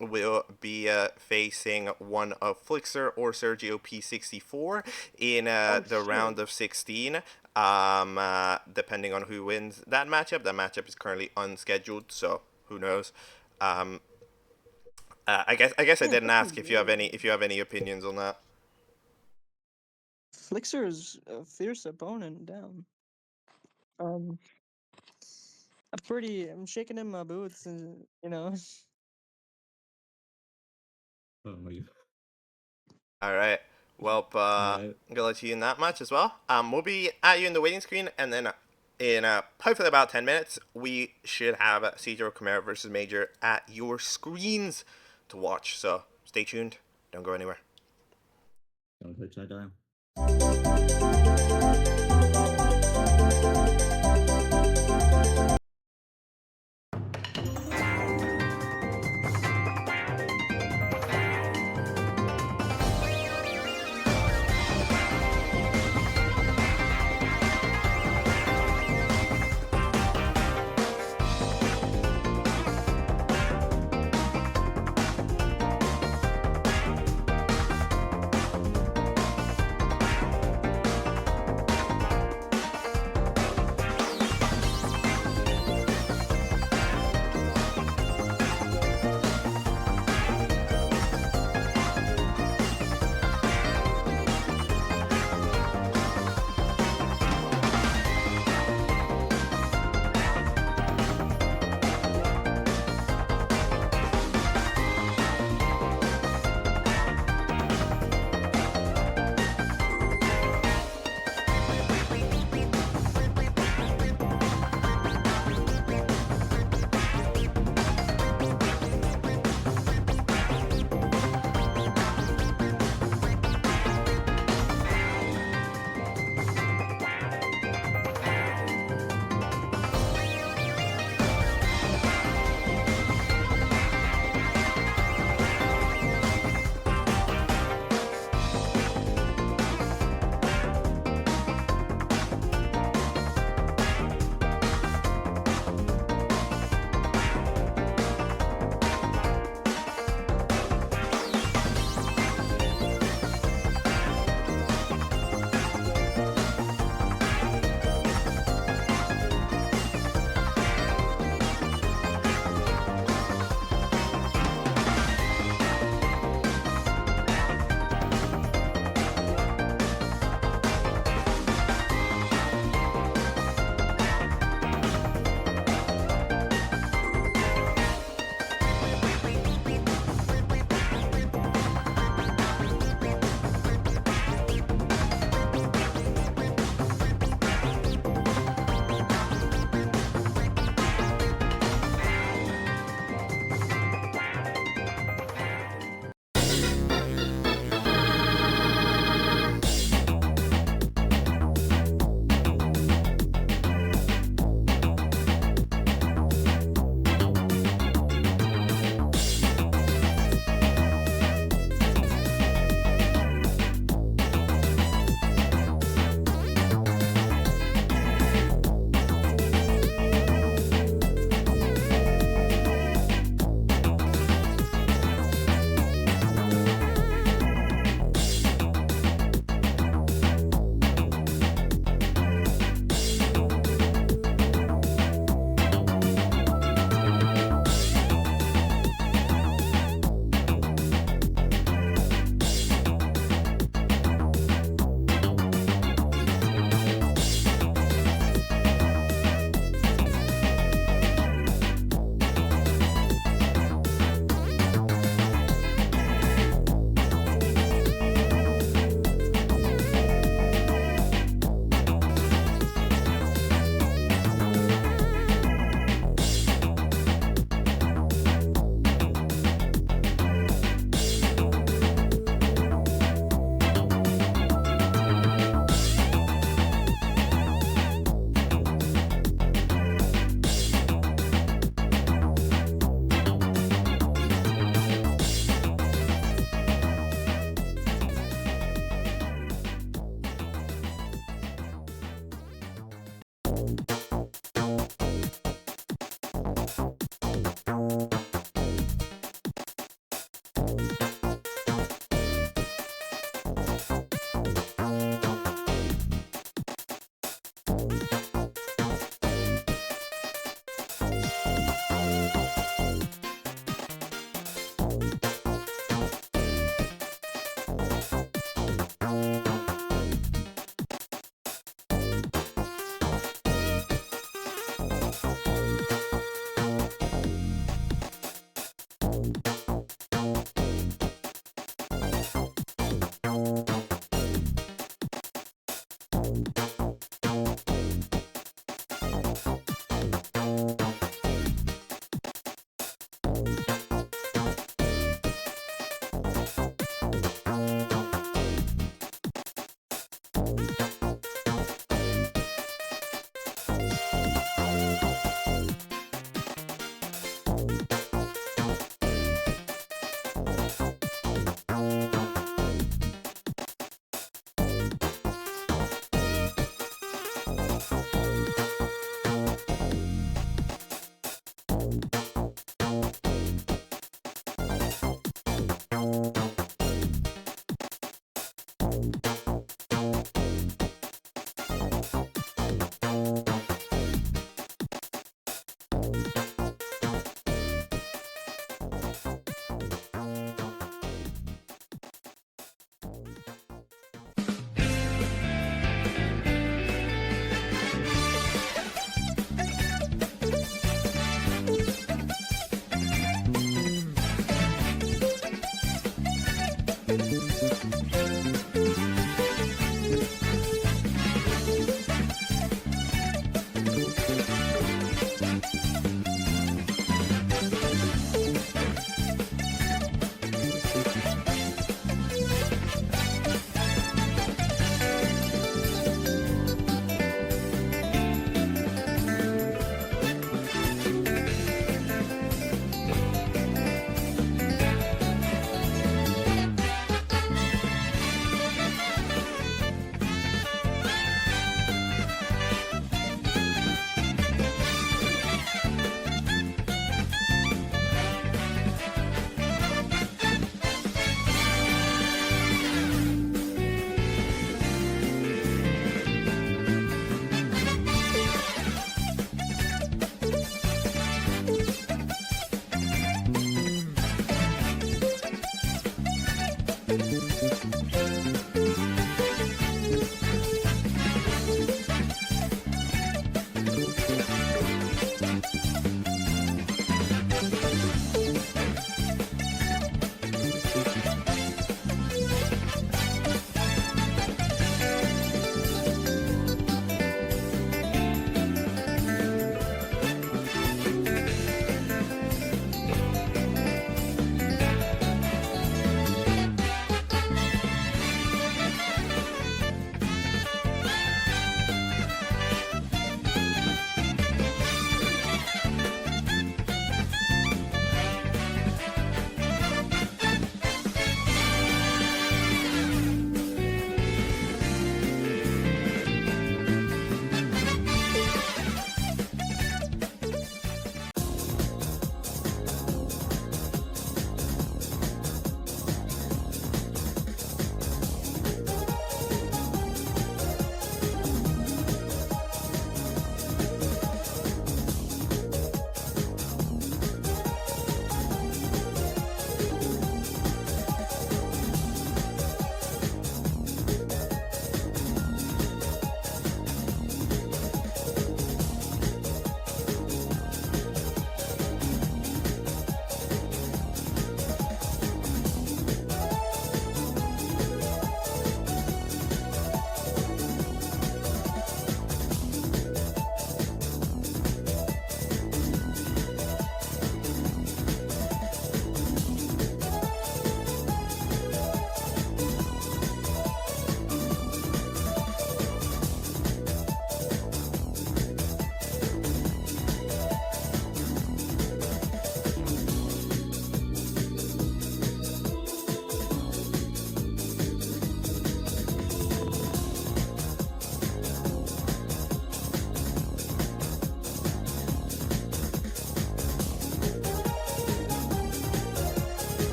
will be facing one of Flixer or Sergio P64 in the round of 16. Depending on who wins that matchup. That matchup is currently unscheduled, so who knows. I guess I didn't ask if you have any opinions on that. Flixer's a fierce opponent down. Um, I'm shaking in my boots, and you know. Oh my god. All right. Well, Alright. I'm gonna let you in that much as well. We'll be at you in the waiting screen, and then in hopefully about 10 minutes, we should have cjrokokomero versus Major at your screens to watch. So stay tuned. Don't go anywhere. Don't touch that dial.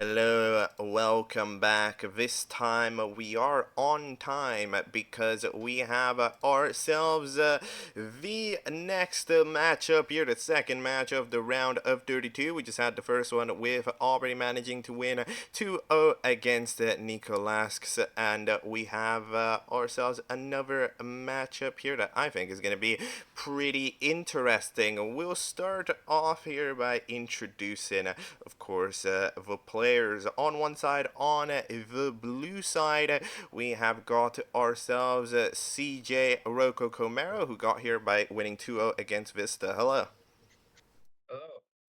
Hello, welcome back. This time we are on time because we have ourselves the next matchup here, the second match of the round of 32. We just had the first one with awbryy managing to win 2-0 against Nicolascs, and we have ourselves another matchup here that I think is going to be pretty interesting. We'll start off here by introducing, of course, the players on one side. On the blue side, we have got ourselves cjrokokomero, who got here by winning 2-0 against Vista. Hello. Hello,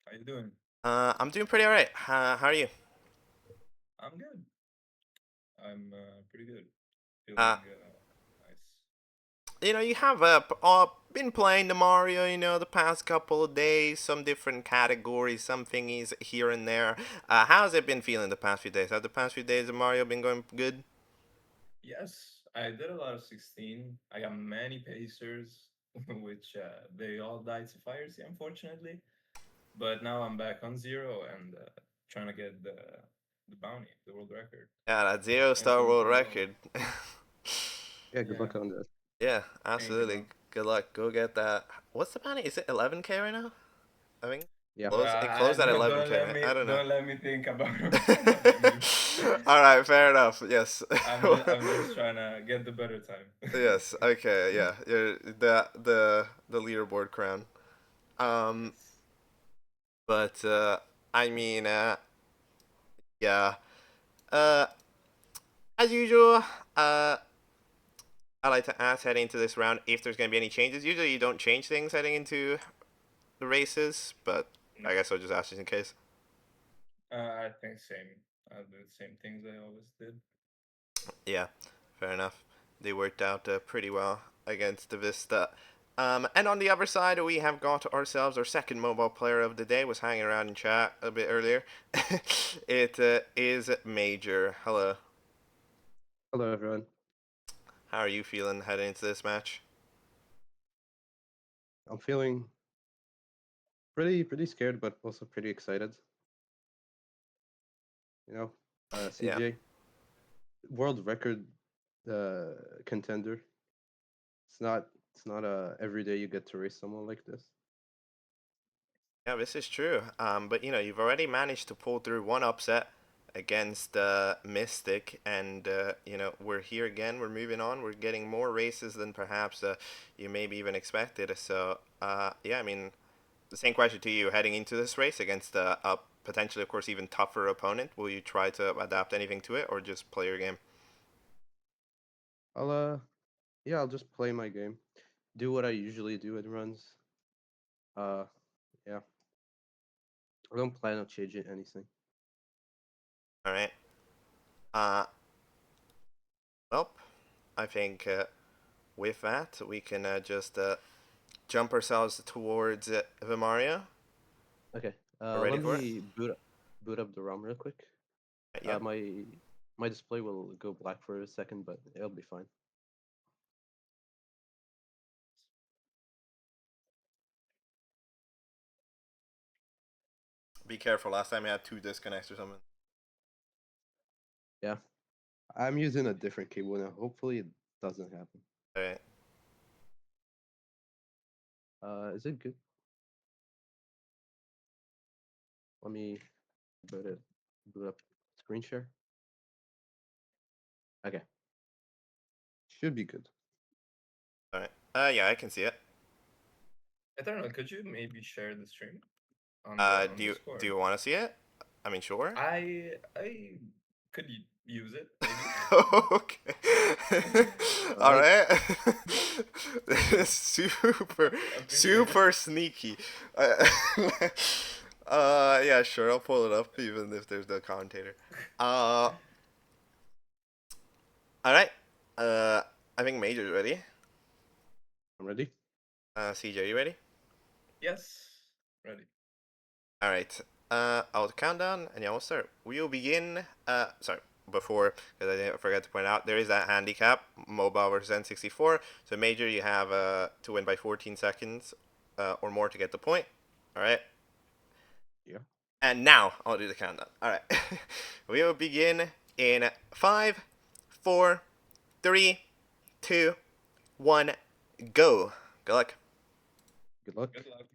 how you doing? I'm doing pretty alright. How are you? I'm good. I'm pretty good. Uh, Feeling nice. you have been playing the Mario, the past couple of days, some different categories, some thingies here and there. How's it been feeling the past few days? Have the past few days of Mario been going good? Yes, I did a lot of 16. I got many pacers, which they all died to Fire-Sea, unfortunately. But now I'm back on zero and trying to get the bounty, the world record, Yeah, that zero in star world Supernova. record. Yeah, good Yeah, luck on that. Yeah, thank you, absolutely. bro. Good luck. Go get that. What's the bounty? Is it 11K right now? I think Yeah. it closed at Don't 11K, let right? me I don't know. don't let me think about about you. All right, fair enough. Yes. I'm just trying to get the better time. Yes. Okay. Yeah. You're the leaderboard crown. Um. Yes. But I mean, yeah. Uh. As usual. I like to ask heading into this round if there's gonna be any changes. Usually, you don't change things heading into the races, but No. I guess I'll just ask just in case. I think same. The same things I always did. Yeah, fair enough. They worked out pretty well against the Vista. And on the other side, we have got ourselves our second mobile player of the day. Was hanging around in chat a bit earlier. It is Major. Hello. Hello, everyone. How are you feeling heading into this match? I'm feeling pretty scared, but also pretty excited. You know, Yeah. CJ, world record contender. It's not every day you get to race someone like this. Yeah, this is true. But you've already managed to pull through one upset against Mystic, and we're here again. We're moving on. We're getting more races than perhaps you maybe even expected. So, yeah, I mean, the same question to you heading into this race against a potentially, of course, even tougher opponent. Will you try to adapt anything to it, or just play your game? I'll just play my game, do what I usually do in runs. Uh, yeah, I don't plan on changing anything. All right. Uh, well, I think with that we can just jump ourselves towards the Mario. Okay. We're ready Let for it. me boot up the ROM real quick. Yeah. My display will go black for a second, but it'll be fine. Be careful. Last time I had two disconnects or something. Yeah, I'm using a different cable now. Hopefully, it doesn't happen. All right. Is it good? Let me boot up screen share. Okay, should be good. All right. Yeah, I can see it. I don't know. Could you maybe share the stream on the Do you Discord? do you want to see it? I mean, sure. I could use it maybe. Okay. All Alright. right. Super, Appreciate it. super sneaky. Yeah, sure. I'll pull it up even if there's no commentator. All right. I think Major's ready. I'm ready. CJ, you ready? Yes, ready. All right. I'll count down and yeah, we'll start. We will begin. Sorry, before because I forgot to point out there is that handicap mobile versus N64. So Major, you have to win by 14 seconds or more to get the point. All right. Yeah. And now I'll do the countdown. Alright. We will begin in 5, 4, 3, 2, 1, go. Good luck. Good luck. Good luck.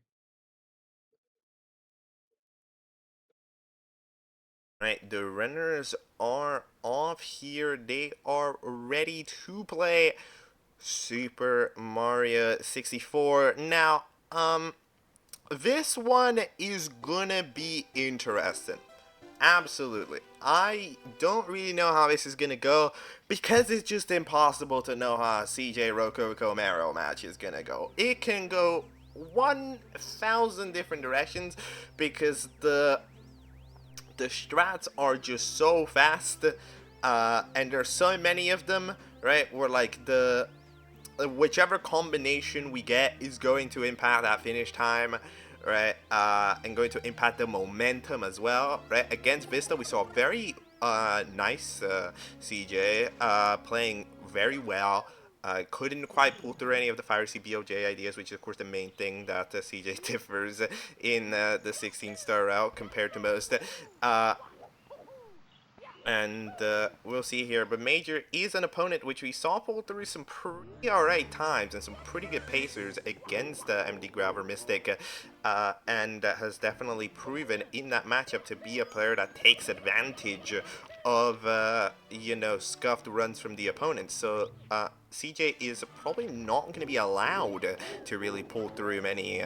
Right, the runners are off here. They are ready to play Super Mario 64. Now, this one is gonna be interesting. Absolutely. I don't really know how this is gonna go because it's just impossible to know how a cjrokokomero match is gonna go. It can go 1,000 different directions because the strats are just so fast, and there's so many of them, right? Where like the whichever combination we get is going to impact that finish time, right? And going to impact the momentum as well, right? Against Vista, we saw very nice CJ playing very well. Couldn't quite pull through any of the Fire CBOJ ideas, which is of course the main thing that CJ differs in the 16-star route compared to most. And we'll see here. But Major is an opponent which we saw pull through some pretty alright times and some pretty good pacers against MD Graver Mystic, and has definitely proven in that matchup to be a player that takes advantage of, you know, scuffed runs from the opponent. So CJ is probably not going to be allowed to really pull through many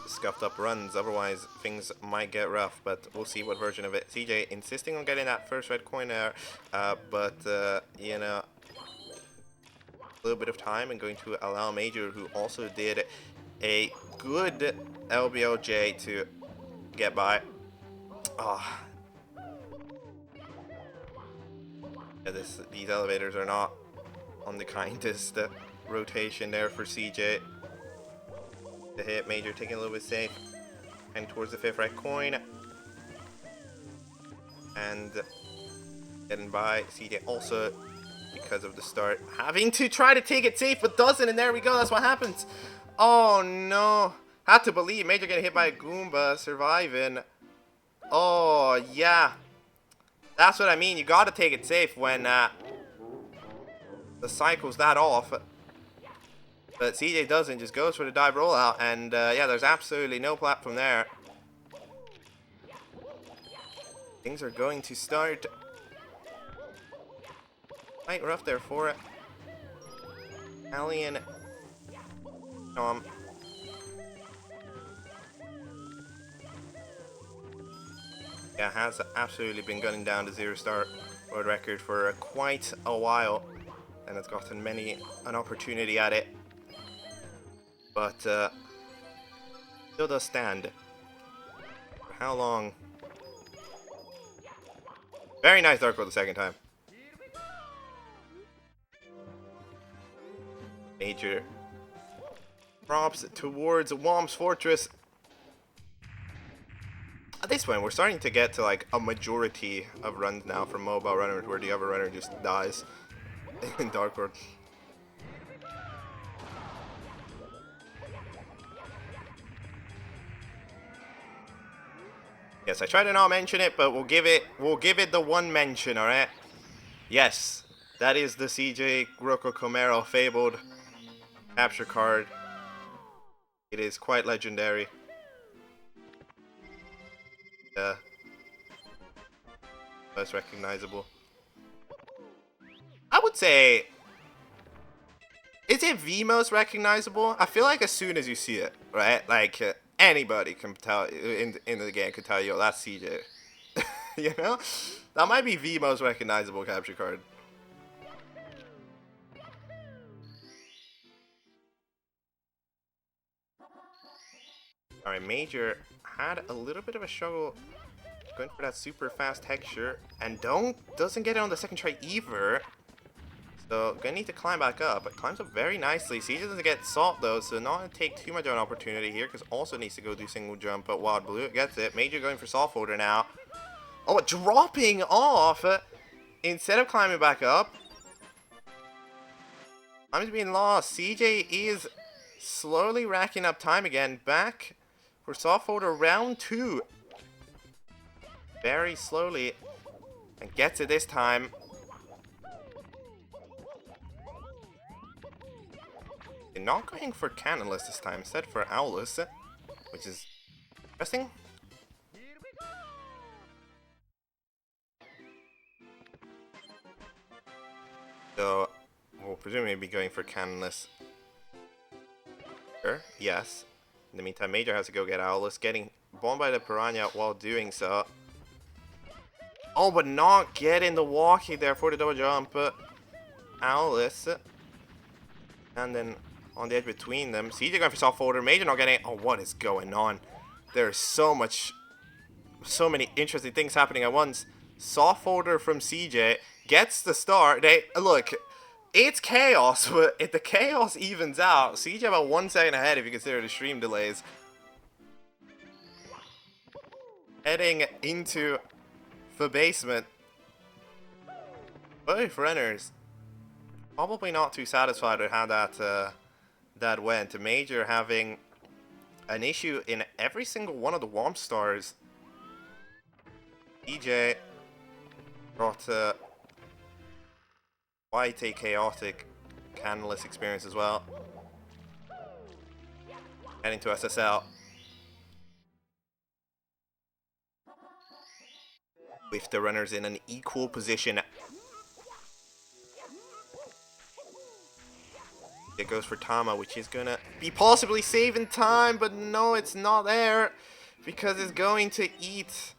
scuffed up runs, otherwise things might get rough, but we'll see what version of it. CJ insisting on getting that first red coin there, but you know, a little bit of time and going to allow Major, who also did a good LBLJ, to get by. Oh. Yeah, these elevators are not on the kindest rotation there for CJ. The hit, Major taking a little bit safe, and towards the 5th red coin, and getting by. CJ also, because of the start, having to try to take it safe, but doesn't, and there we go, that's what happens. Oh no, had to believe. Major getting hit by a Goomba, surviving. Oh yeah, that's what I mean, you gotta take it safe when the cycle's that off. But CJ doesn't, just goes for the dive rollout, and yeah, there's absolutely no platform there. Things are going to start quite rough there for it. Alien. Yeah, has absolutely been gunning down the 0-star world record for quite a while, and has gotten many an opportunity at it. But still does stand. For how long? Very nice Dark World the second time. Major props towards Womp's Fortress. At this point, we're starting to get to like a majority of runs now from mobile runners where the other runner just dies in Dark World. Yes, I try to not mention it, but we'll give it the one mention, alright? Yes, that is the cjrokokomero fabled capture card. It is quite legendary. Most recognizable. I would say, is it the most recognizable? I feel like as soon as you see it, right? Like anybody can tell in the game can tell you, oh, that's CJ. You know, that might be the most recognizable capture card. All right, Major had a little bit of a struggle going for that super fast texture, and doesn't get it on the second try either. So gonna need to climb back up, but climbs up very nicely. CJ doesn't get salt though, so not gonna take too much of an opportunity here, because also needs to go do single jump, but Wild Blue gets it. Major going for salt folder now. Oh, dropping off instead of climbing back up. Time's being lost. CJ is slowly racking up time again. Back for soft folder round 2. Very slowly. And gets it this time. They're not going for Canalus this time, instead for Owlus, which is interesting. So, we'll presumably be going for Canalus. Sure, yes. In the meantime, Major has to go get Owlus, getting bombed by the Piranha while doing so. Oh, but not getting the walkie there for the double jump. Owlus. And then on the edge between them, CJ going for soft folder, Major not getting it. Oh, what is going on? There's so many interesting things happening at once. Soft folder from CJ gets the start. Look, it's chaos, but if the chaos evens out, CJ about 1 second ahead if you consider the stream delays. Heading into the basement. Both runners probably not too satisfied with how that went. Major having an issue in every single one of the Womp Stars. DJ got quite a chaotic Canalus experience as well. Heading to SSL. With the runners in an equal position. It goes for Tama, which is gonna be possibly saving time, but no, it's not there. Because it's going to eat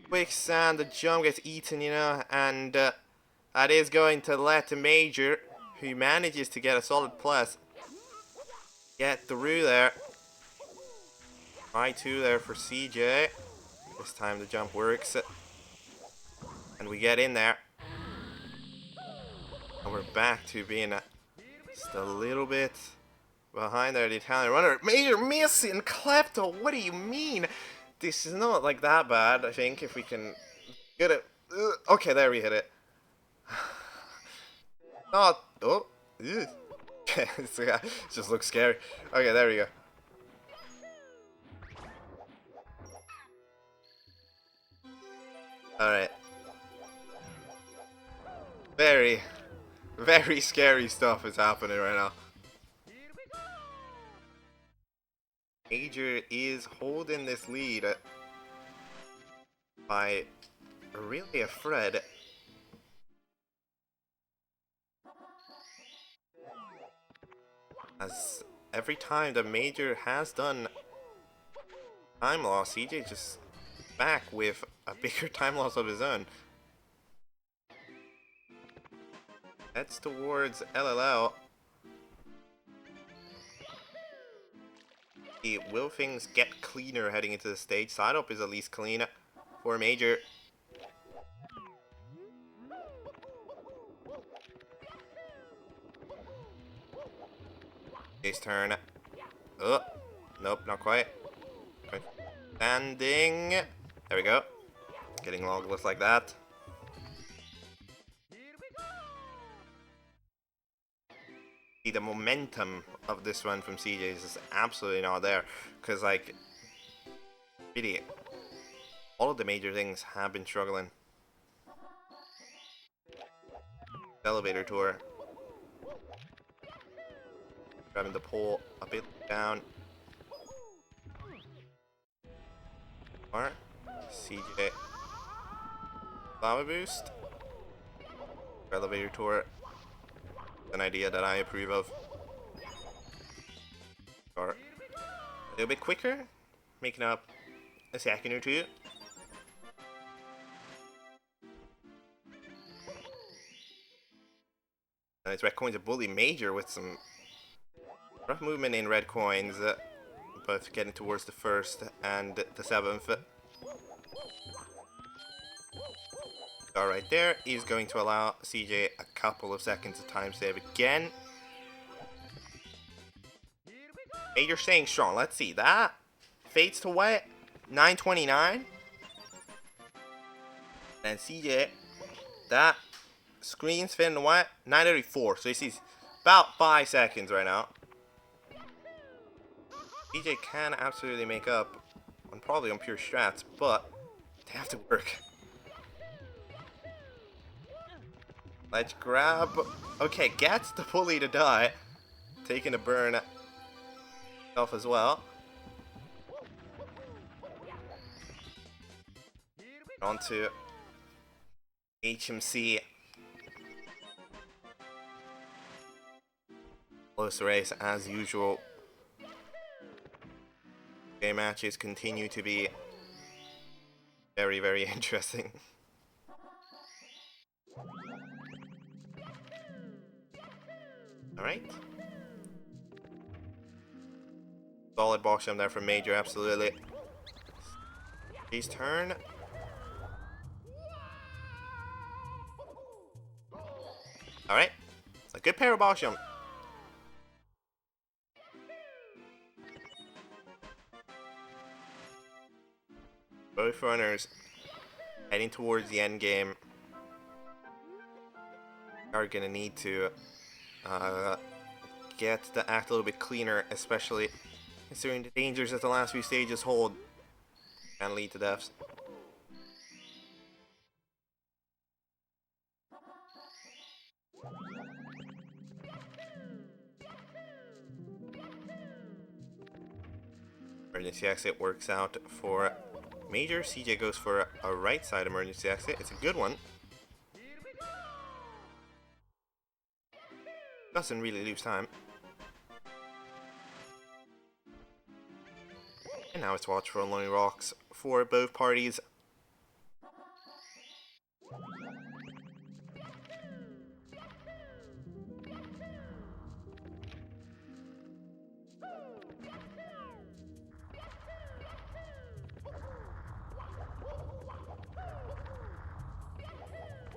quicksand. The jump gets eaten, you know, and that is going to let the Major, who manages to get a solid plus, get through there. I2 there for CJ. This time the jump works. And we get in there. And we're back to being just a little bit behind there, the Italian runner. Major missing Klepto, what do you mean? This is not like that bad, I think, if we can get it. Okay, there we hit it. Not. Oh. It just looks scary. Okay, there we go. Alright. Very, very scary stuff is happening right now. Major is holding this lead by really a thread. As every time the Major has done time loss, CJ just back with a bigger time loss of his own. Heads towards LLL. Will things get cleaner heading into the stage? Side up is at least clean for Major. His turn. Oh, nope, not quite. Okay. Standing. There we go. Getting logless like that. See, the momentum of this one from CJ is just absolutely not there. Because, like, really, all of the major things have been struggling. Elevator tour. Grabbing the pole a bit down. Alright. CJ. Lava boost. Elevator tour. An idea that I approve of. Or a little bit quicker, making up a second or two. And it's red coins a bully Major with some rough movement in red coins, both getting towards the first and the 7th. Right there is going to allow CJ a couple of seconds of time save again. Major staying strong. Let's see. That fades to wet. 9:29. And CJ, that screen's fading to wet. 9:34. So this is about 5 seconds right now. CJ can absolutely make up on probably on pure strats, but they have to work. Let's grab. Okay, gets the pulley to die, taking a burn off as well. On to HMC. Close race as usual. Game matches continue to be very, very interesting. Alright. Solid box jump there from Major, absolutely. His turn. Alright. A good pair of box jump. Both runners heading towards the end game are gonna need to get the act a little bit cleaner, especially considering the dangers that the last few stages hold can lead to deaths. Emergency exit works out for Major. CJ goes for a right side emergency exit. It's a good one. Doesn't really lose time. And now it's watch for Lonely Rocks for both parties.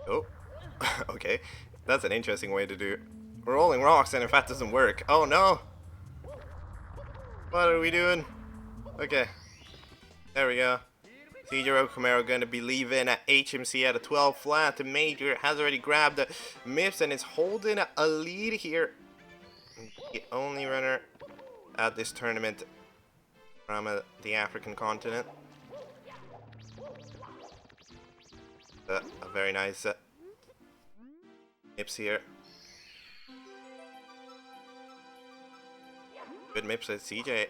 Oh, okay. That's an interesting way to do rolling rocks, and if that doesn't work, oh no! What are we doing? Okay, there we go. cjrokokomero going to be leaving at HMC at a 12 flat. The Major has already grabbed the MIPS and is holding a lead here. The only runner at this tournament from the African continent. A very nice MIPS here. Good MIPS at CJ.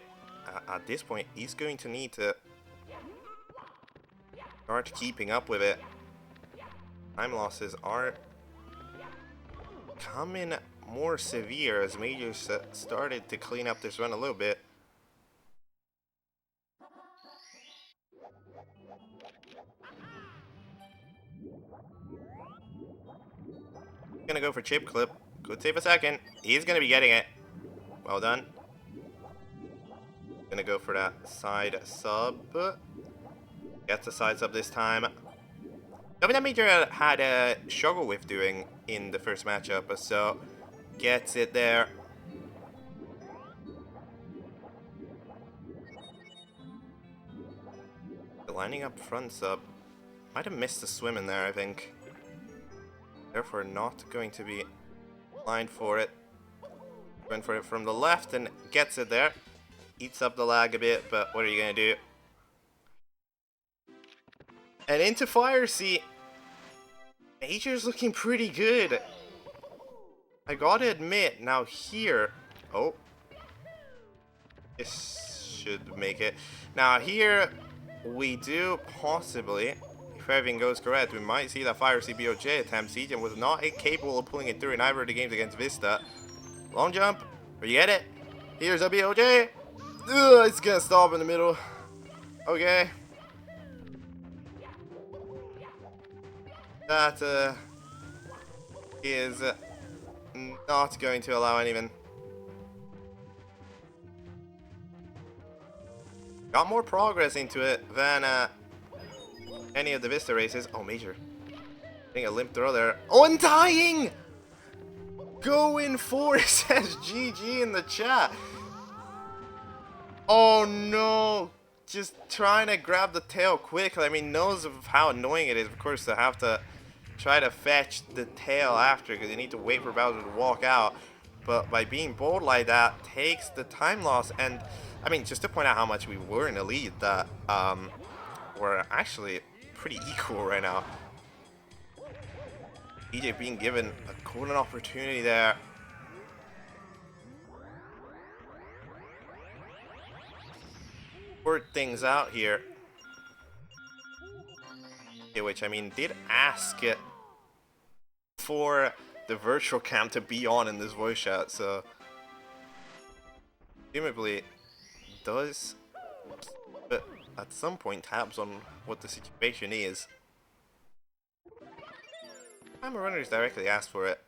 At this point, he's going to need to start keeping up with it. Time losses are coming more severe as Majors started to clean up this run a little bit. Gonna go for chip clip. Could save a second. He's gonna be getting it. Well done. Gonna go for that side sub. Gets the side sub this time. Something that Major had a struggle with doing in the first matchup, so gets it there. The lining up front sub. Might have missed the swim in there, I think. Therefore not going to be lined for it. Went for it from the left and gets it there. Eats up the lag a bit, but what are you going to do? And into Fire Sea. Major's looking pretty good. I gotta admit, now here... Oh. This should make it. Now here, we do possibly... If everything goes correct, we might see that Fire Sea BOJ attempt. CJ was not capable of pulling it through in either of the games against Vista. Long jump. You get it? Here's a BOJ. Ugh, it's gonna stop in the middle. Okay. That is not going to allow anyone. Got more progress into it than any of the Vista races. Oh, Major. Getting a limp throw there. Untying! Going for it, says GG in the chat. Oh no! Just trying to grab the tail quickly. I mean, knows of how annoying it is, of course, to have to try to fetch the tail after, because you need to wait for Bowser to walk out. But by being bold like that, takes the time loss. And I mean, just to point out how much we were in the lead, that we're actually pretty equal right now. EJ being given a golden opportunity there. Work things out here. Yeah, which, I mean, did ask it for the virtual cam to be on in this voice chat, so presumably does, but at some point tabs on what the situation is. Timer runners directly asked for it.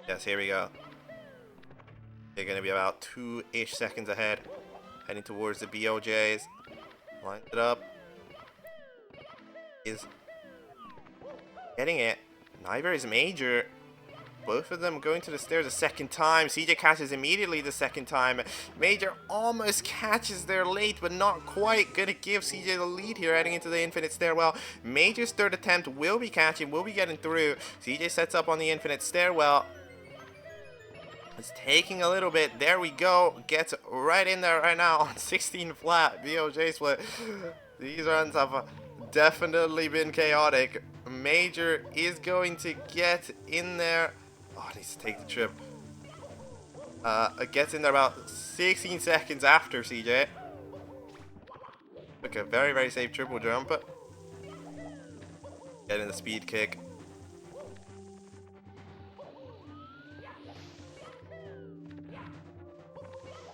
Yes, here we go. They're gonna be about 2-ish seconds ahead, heading towards the BOJs. Lines it up. Is getting it. Neither is Major. Both of them going to the stairs a second time. CJ catches immediately the second time. Major almost catches there late, but not quite. Gonna give CJ the lead here heading into the infinite stairwell. Major's third attempt will be catching, will be getting through. CJ sets up on the infinite stairwell. It's taking a little bit. There we go. Gets right in there right now on 16 flat. BOJ split. These runs have definitely been chaotic. Major is going to get in there. Oh, needs to take the trip. Gets in there about 16 seconds after CJ. Took a very, very safe triple jump. Getting the speed kick.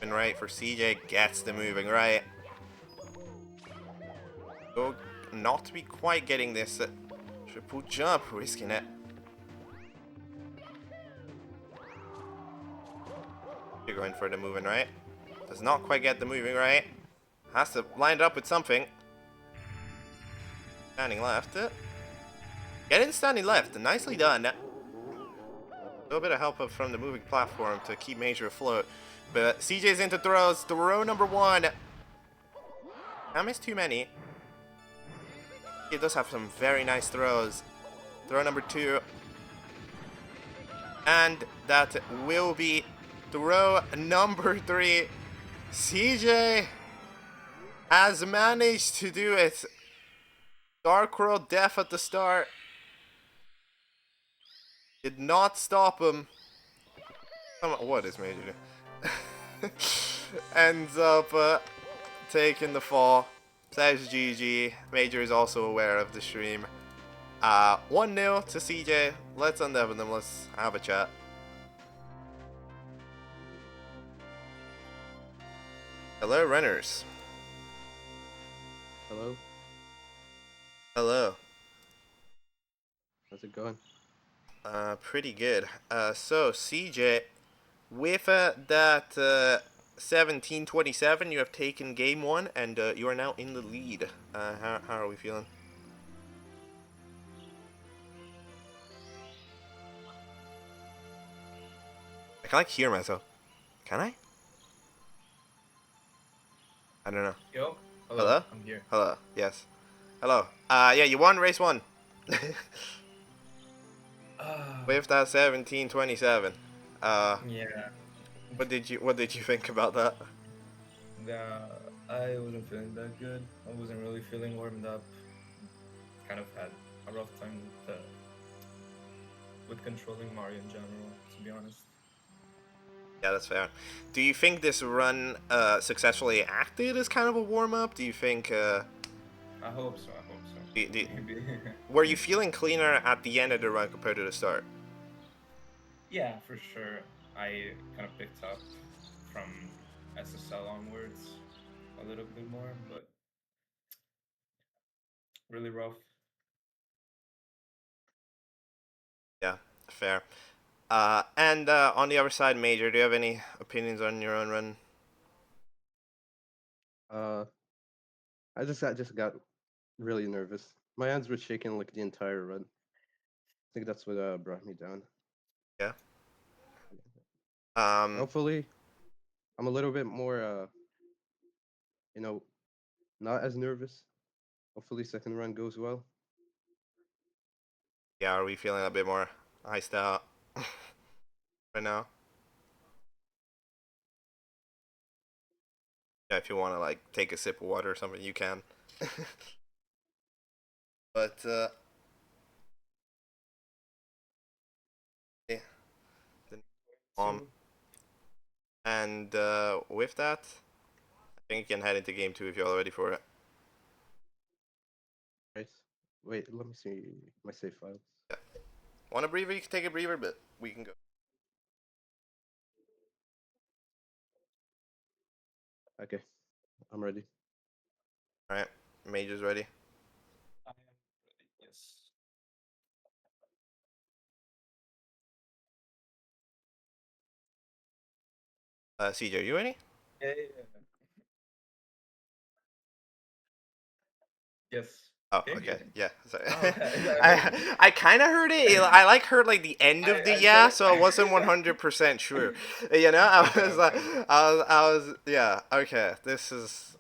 Moving right for CJ. Gets the moving right. Go, not to be quite getting this triple jump. Risking it. You're going for the moving right. Does not quite get the moving right. Has to line it up with something. Standing left. Getting standing left. Nicely done. A little bit of help from the moving platform to keep Major afloat. But CJ's into throws. Throw number one. I missed too many. He does have some very nice throws. Throw number two. And that will be throw number three. CJ has managed to do it. Dark World Death at the start did not stop him. What is Major doing? Ends up taking the fall. Says GG. Major is also aware of the stream. 1-0 to CJ. Let's undev them. Let's have a chat. Hello, runners. Hello, Hello. how's it going? Pretty good. So CJ, with that 17-27, you have taken game one, and you are now in the lead. How are we feeling? I can like hear myself. Can I? I don't know. Yo, Hello? I'm here. Hello. Yes. Hello. Yeah, you won race one. With that 17-27. Yeah, What did you think about that? I wasn't feeling that good. I wasn't really feeling warmed up. Kind of had a rough time with controlling Mario in general, to be honest. Yeah, that's fair. Do you think this run successfully acted as kind of a warm up? Do you think? I hope so. I hope so. Maybe. Were you feeling cleaner at the end of the run compared to the start? Yeah, for sure. I kind of picked up from SSL onwards a little bit more, but really rough. Yeah, fair. And on the other side, Major, do you have any opinions on your own run? Uh, I just got really nervous. My hands were shaking like the entire run. I think that's what brought me down. Yeah. Hopefully, I'm a little bit more you know, not as nervous. Hopefully, second run goes well. Yeah, are we feeling a bit more iced out right now? Yeah, if you want to like take a sip of water or something, you can. But yeah, the So and with that, I think you can head into game 2 if you're all ready for it. Right. Wait, let me see my save files. Want a breather? You can take a breather, but we can go. Okay, I'm ready. All right, Major's ready. I am ready. Yes. CJ, you ready? Yeah, yeah, yeah. Yes. Oh, Can you okay. hear me? Yeah. Sorry. Oh, I kind of heard it. I like heard like the end of the I yeah, said so I wasn't it. 100% sure. You know, I Okay, was like, okay. I was, yeah. Okay, this is.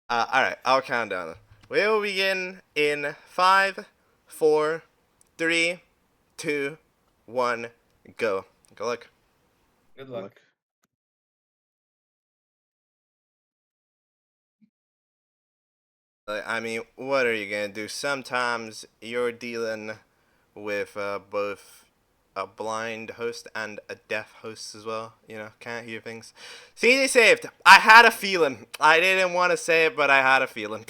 All right, I'll count down. We will begin in 5, 4, 3, 2, 1, go. Good luck. Good Good luck. luck. I mean, what are you gonna do? Sometimes you're dealing with both a blind host and a deaf host as well. You know, can't hear things. See, they saved. I had a feeling. I didn't want to say it, but I had a feeling.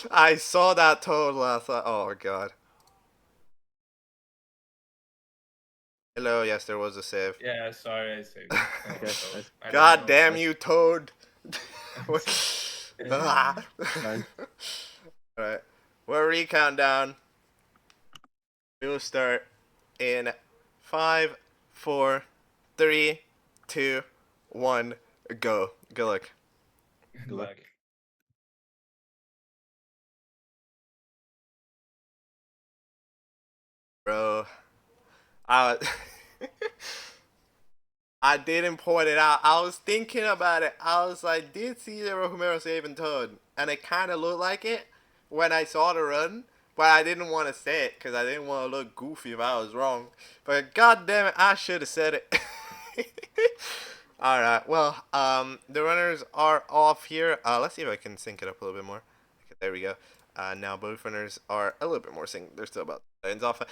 I saw that total. I thought, oh god. Hello. Yes, there was a save. Yeah, sorry I saved it. Okay, So nice. I don't God know. damn you, Toad. Ah. Fine. Alright. We're recount down. We will start in 5, 4, 3, 2, 1, go. Good luck. Good Good luck. luck. Bro. I I didn't point it out. I was thinking about it. I was like, did cjrokokomero save and Toad? And it kind of looked like it when I saw the run, but I didn't want to say it because I didn't want to look goofy if I was wrong. But god damn it, I should have said it. All right. Well, the runners are off here. Let's see if I can sync it up a little bit more. Okay, there we go. Now both runners are a little bit more synced. They're still about ends off.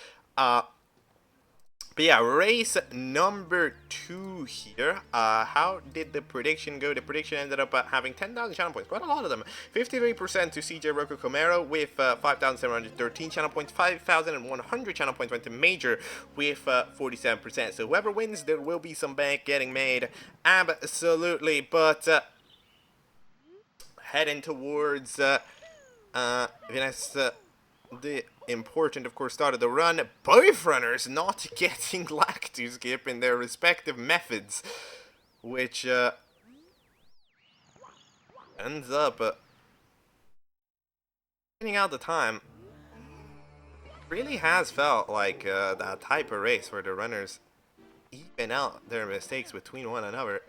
But yeah, race number 2 here. How did the prediction go? The prediction ended up having 10,000 channel points, quite a lot of them. 53% to cjrokokomero with 5,713 channel points. 5,100 channel points went to Major with 47%. So whoever wins, there will be some bank getting made. Absolutely. But heading towards Vanessa, the important, of course, start of the run. Both runners not getting lacto skip in their respective methods, which ends up getting out the time. Really has felt like that type of race where the runners even out their mistakes between one another.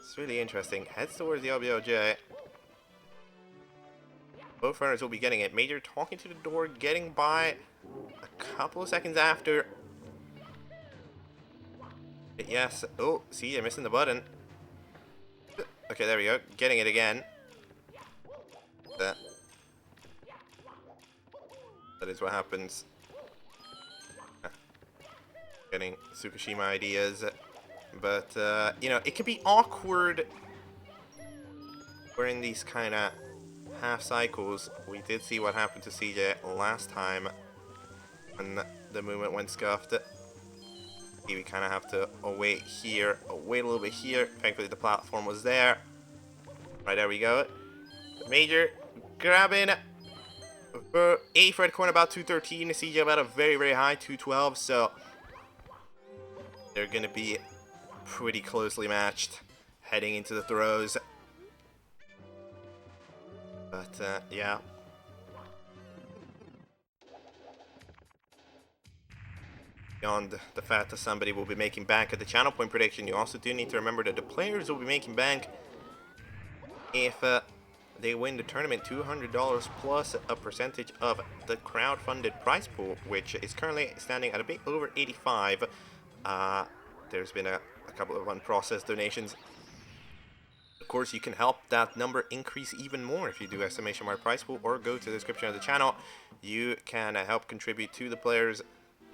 It's really interesting. Heads towards the awbryy. Both runners will be getting it. Major talking to the door, getting by a couple of seconds after. Yes. Oh, see, you're missing the button. Okay, there we go. Getting it again. That is what happens. Getting Tsukushima ideas. But, you know, it can be awkward. We're in these kind of half cycles. We did see what happened to CJ last time when the movement went scuffed. We kind of have to wait here, wait a little bit here. Thankfully, the platform was there. Right, there we go. Major grabbing for A for red corner about 213. CJ about a very, very high 212. So they're going to be pretty closely matched heading into the throws. But, yeah. Beyond the fact that somebody will be making bank at the channel point prediction, you also do need to remember that the players will be making bank if they win the tournament $200 plus a percentage of the crowd-funded prize pool, which is currently standing at a bit over 85. There's been a couple of unprocessed donations. Of course, you can help that number increase even more if you do exclamation mark prize pool or go to the description of the channel. You can help contribute to the players,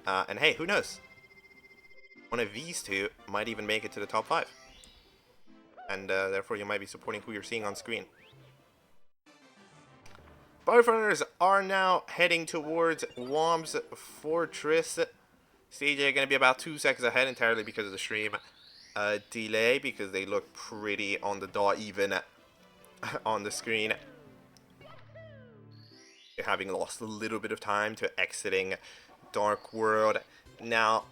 and hey, who knows? One of these two might even make it to the top 5. And therefore you might be supporting who you're seeing on screen. Both runners are now heading towards Womb's Fortress. CJ going to be about 2 seconds ahead entirely because of the stream delay, because they look pretty on the dot even on the screen. Having lost a little bit of time to exiting Dark World. Now,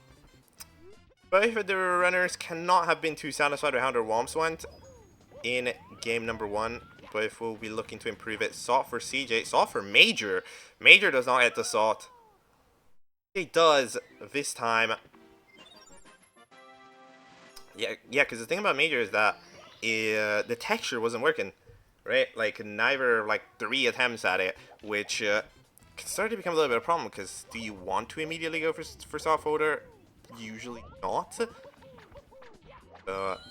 both of the runners cannot have been too satisfied with how their Wombs went in game number 1. Both will be looking to improve it. Salt for CJ. Salt for Major. Major does not get the salt. He does this time. Yeah, because the thing about Major is that the texture wasn't working, right? Like, neither, like, 3 attempts at it, which started to become a little bit of a problem, because do you want to immediately go for soft folder? Usually not.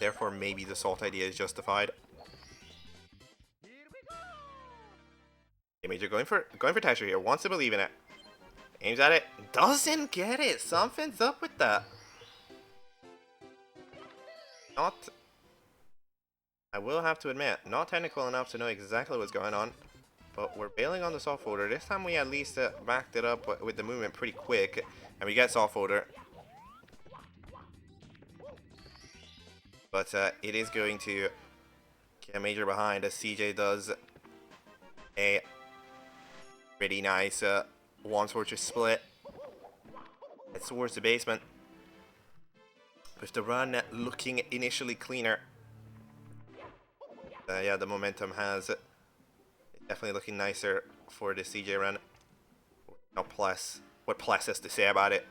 Therefore, maybe the salt idea is justified. Okay, Major going for texture here. Wants to believe in it. Aims at it. Doesn't get it. Something's up with that. Not, I will have to admit, not technical enough to know exactly what's going on. But we're bailing on the soft folder. This time we at least backed it up with the movement pretty quick. And we get soft folder. But it is going to get Major behind as CJ does a pretty nice Womb's Fortress split. It's towards the basement. With the run looking initially cleaner. Yeah, the momentum has definitely looking nicer for the CJ run. Now what Plus has to say about it.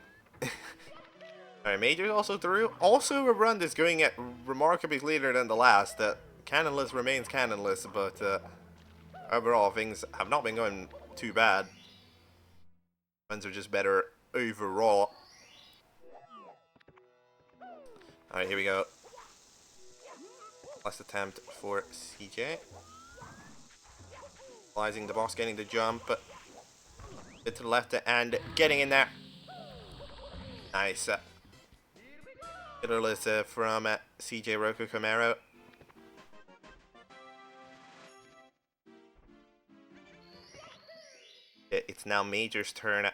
Alright, Major also through. Also a run that's going at remarkably cleaner than the last. Cannonless remains cannonless, but overall things have not been going too bad. Runs are just better overall. Alright, here we go. Last attempt for CJ. Realizing the boss, getting the jump. Bit to the left and getting in there. Nice. Hitterless from cjrokokomero. It's now Major's turn.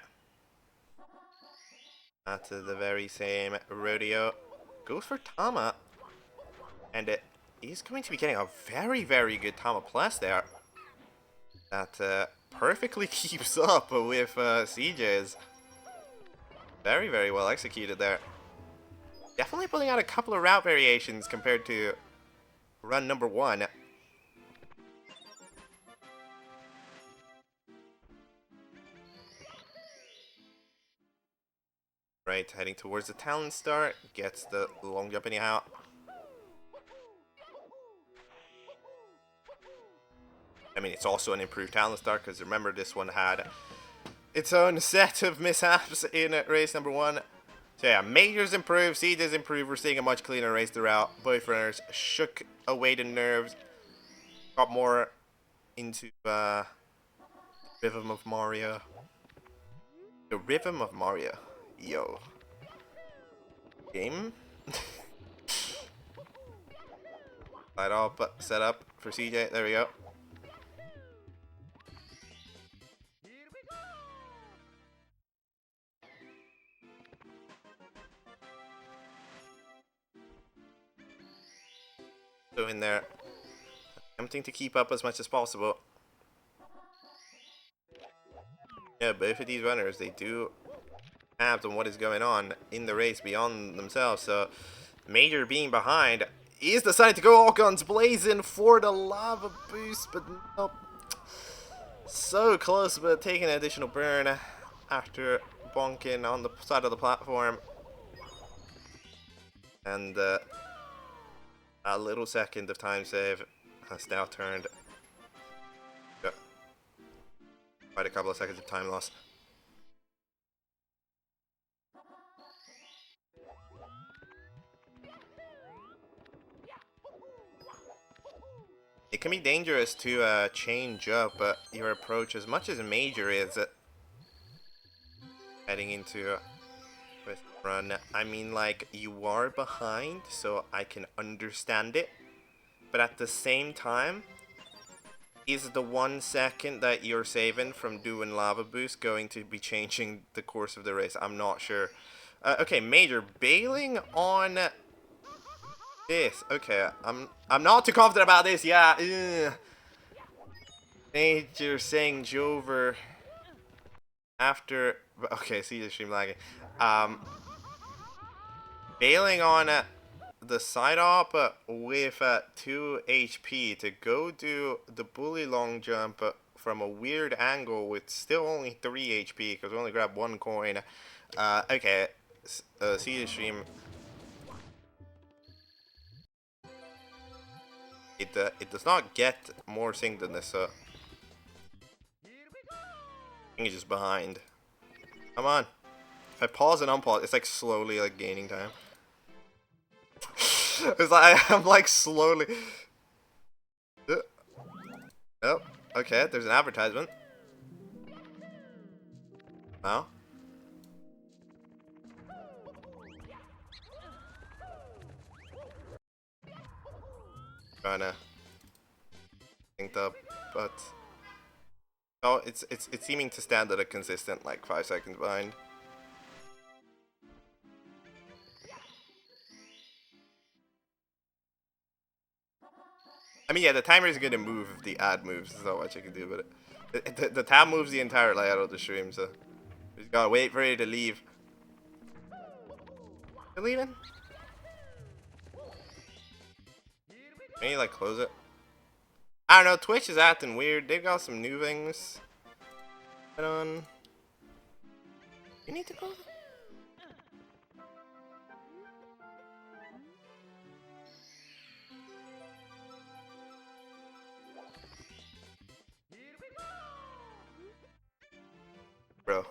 At the very same rodeo. Goes for Tama. And he's going to be getting a very, very good Tama Plus there. That perfectly keeps up with CJ's. Very, very well executed there. Definitely pulling out a couple of route variations compared to run number 1. Right, heading towards the talent star. Gets the long jump anyhow. I mean, it's also an improved talent star, because remember, this one had its own set of mishaps in race number 1. So yeah, Major's improved, CJ's improved. We're seeing a much cleaner race throughout. Both runners shook away the nerves. Got more into rhythm of Mario. The rhythm of Mario. Yo. Game? Light up, set up for CJ. There we go. So in there, attempting to keep up as much as possible. Yeah, both of these runners, they do have on what is going on in the race beyond themselves. So Major being behind is deciding to go all guns blazing for the lava boost, but nope. So close, but taking an additional burn after bonking on the side of the platform. And a little second of time save has now turned Quite a couple of seconds of time loss. It can be dangerous to change up your approach as much as Major is heading into this run. I mean, like, you are behind, so I can understand it. But at the same time, is the 1 second that you're saving from doing Lava Boost going to be changing the course of the race? I'm not sure. Okay, Major bailing on this. Okay, I'm not too confident about this. Yeah. Ugh. Major saying Jover after. Okay, see the stream lagging. Bailing on the side op with 2 HP to go do the bully long jump from a weird angle with still only 3 HP because we only grabbed 1 coin. Okay, see the stream. It does not get more synced than this. I think it's just behind. Come on. If I pause and unpause, it's like slowly like gaining time. It's like I'm like slowly. Oh, okay. There's an advertisement. Now. Trying to think up, but oh, it's seeming to stand at a consistent like 5 seconds behind. I mean, yeah, the timer is going to move if the ad moves. There's not much I can do about it. The tab moves the entire layout of the stream, so we just gotta wait for it to leave. You leaving? Can you like close it? I don't know. Twitch is acting weird. They've got some new things. You need to close it. Bro.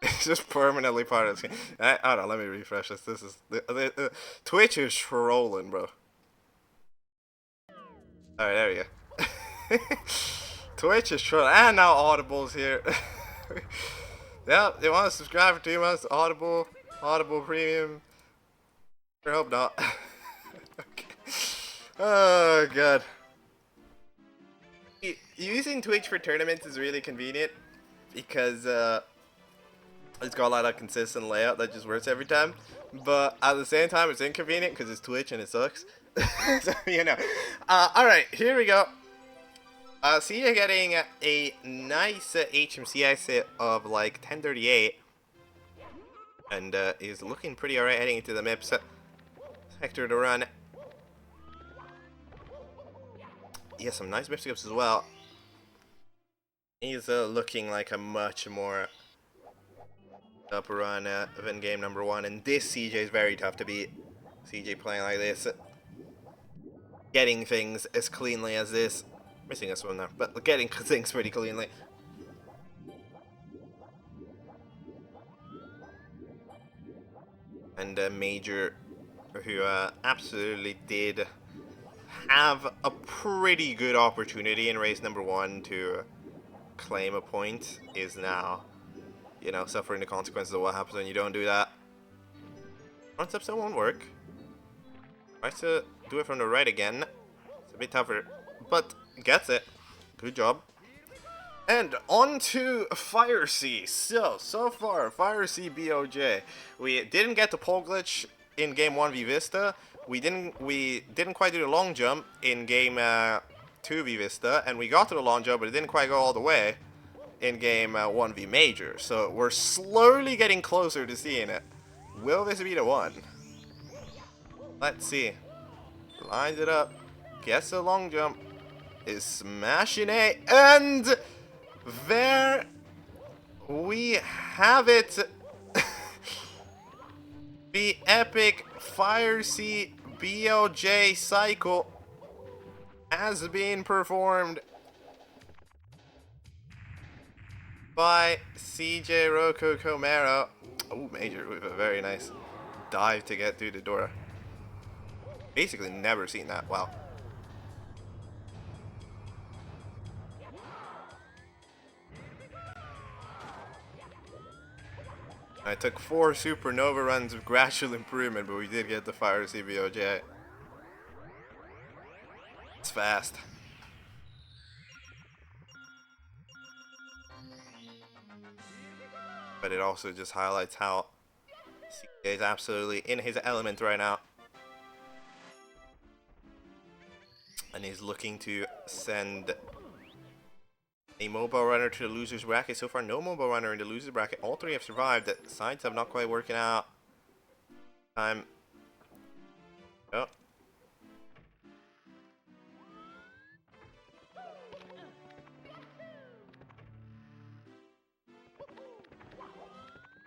It's just permanently part of the screen. Hold on, let me refresh this. This is Twitch is trolling, bro. Alright, there we go. Twitch is trolling. And now Audible's here. Yeah, they want to subscribe for 2 months. Audible Premium. I hope not. Okay. Oh, God. Using Twitch for tournaments is really convenient because it's got a lot of consistent layout that just works every time. But at the same time, it's inconvenient because it's Twitch and it sucks. So, you know. Alright, here we go. See you getting a nice HMCI set of like 1038. And is looking pretty alright heading into the MIPS sector to run. Yeah, some nice MIPS skips as well. He's looking like a much more up run than game number 1. And this CJ is very tough to beat. CJ playing like this. Getting things as cleanly as this. Missing a swim there, but getting things pretty cleanly. And Major, who absolutely did have a pretty good opportunity in race number 1 to claim a point, is now, you know, suffering the consequences of what happens when you don't do that. Front step still won't work. Tries to do it from the right again. It's a bit tougher, but gets it. Good job. And on to Fire C. So far, Fire C BOJ. We didn't get the pole glitch in game 1v Vista. We didn't quite do the long jump in game 2v Vista, and we got to the long jump, but it didn't quite go all the way in game 1v Major. So we're slowly getting closer to seeing it. Will this be the one? Let's see. Lines it up. Gets a long jump. Is smashing it, and there we have it. The epic Fire C BOJ cycle has been performed by cjrokokomero. Oh, Major with a very nice dive to get through the door. Basically never seen that. Wow. I took 4 Supernova runs of gradual improvement, but we did get the Fire CBOJ. It's fast. But it also just highlights how CJ is absolutely in his element right now. And he's looking to send a mobile runner to the loser's bracket. So far, no mobile runner in the loser's bracket. All 3 have survived. The sides have not quite working out. Oh.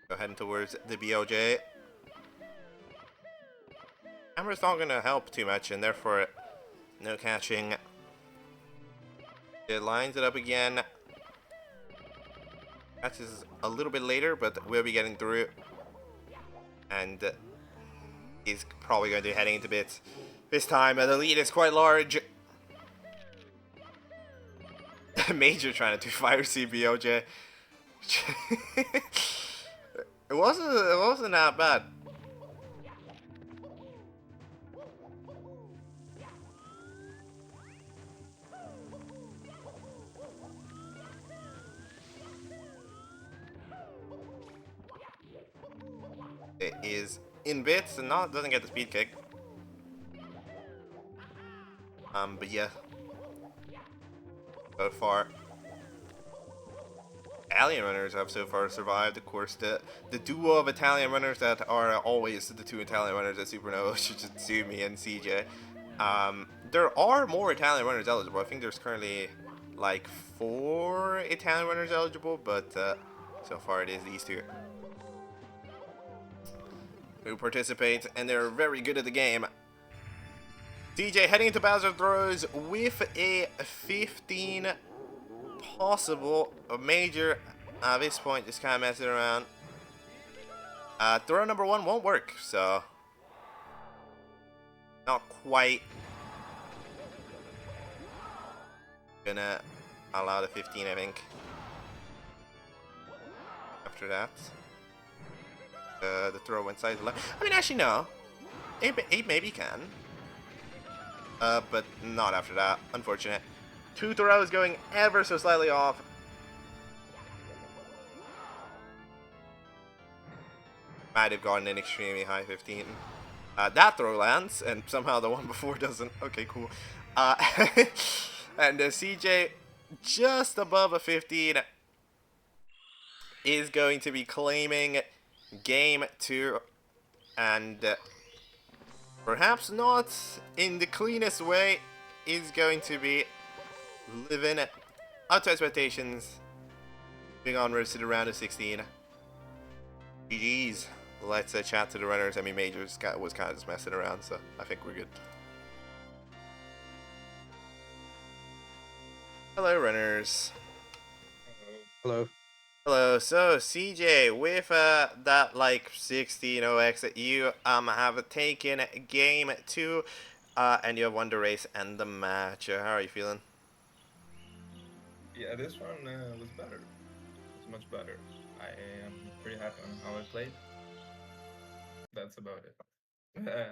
Go heading towards the BOJ. Camera's not going to help too much, and therefore, no catching. It lines it up again. Catches a little bit later, but we'll be getting through. And he's probably going to be heading into bits. This time, the lead is quite large. Major trying to do Fire CBOJ. It wasn't that bad. It is in bits and doesn't get the speed kick. But yeah. So far, Italian runners have so far survived. Of course, the duo of Italian runners that are always the 2 Italian runners at Supernova, Tsumi and CJ. There are more Italian runners eligible. I think there's currently like 4 Italian runners eligible, but so far it is these 2 who participate, and they're very good at the game. CJ heading into Bowser throws with a 15 possible. Major at this point just kind of messing around. Throw number 1 won't work, so not quite gonna allow the 15, I think. After that, the throw went side to left. I mean, actually no, it maybe can, but not after that. Unfortunate. 2 throws going ever so slightly off. Might have gotten an extremely high 15. That throw lands, and somehow the one before doesn't. Okay, cool. And CJ just above a 15 is going to be claiming game 2, and perhaps not in the cleanest way, is going to be living up to expectations, moving onwards to the round of 16. GG's. Let's chat to the runners. I mean, Major was kind of just messing around, so I think we're good. Hello, runners. Hello. Hello. So, CJ, with that like 16 OX, you have taken game 2, and you have won the race and the match. How are you feeling? Yeah, this one was better. It was much better. I am pretty happy on how I played. That's about it. Yeah,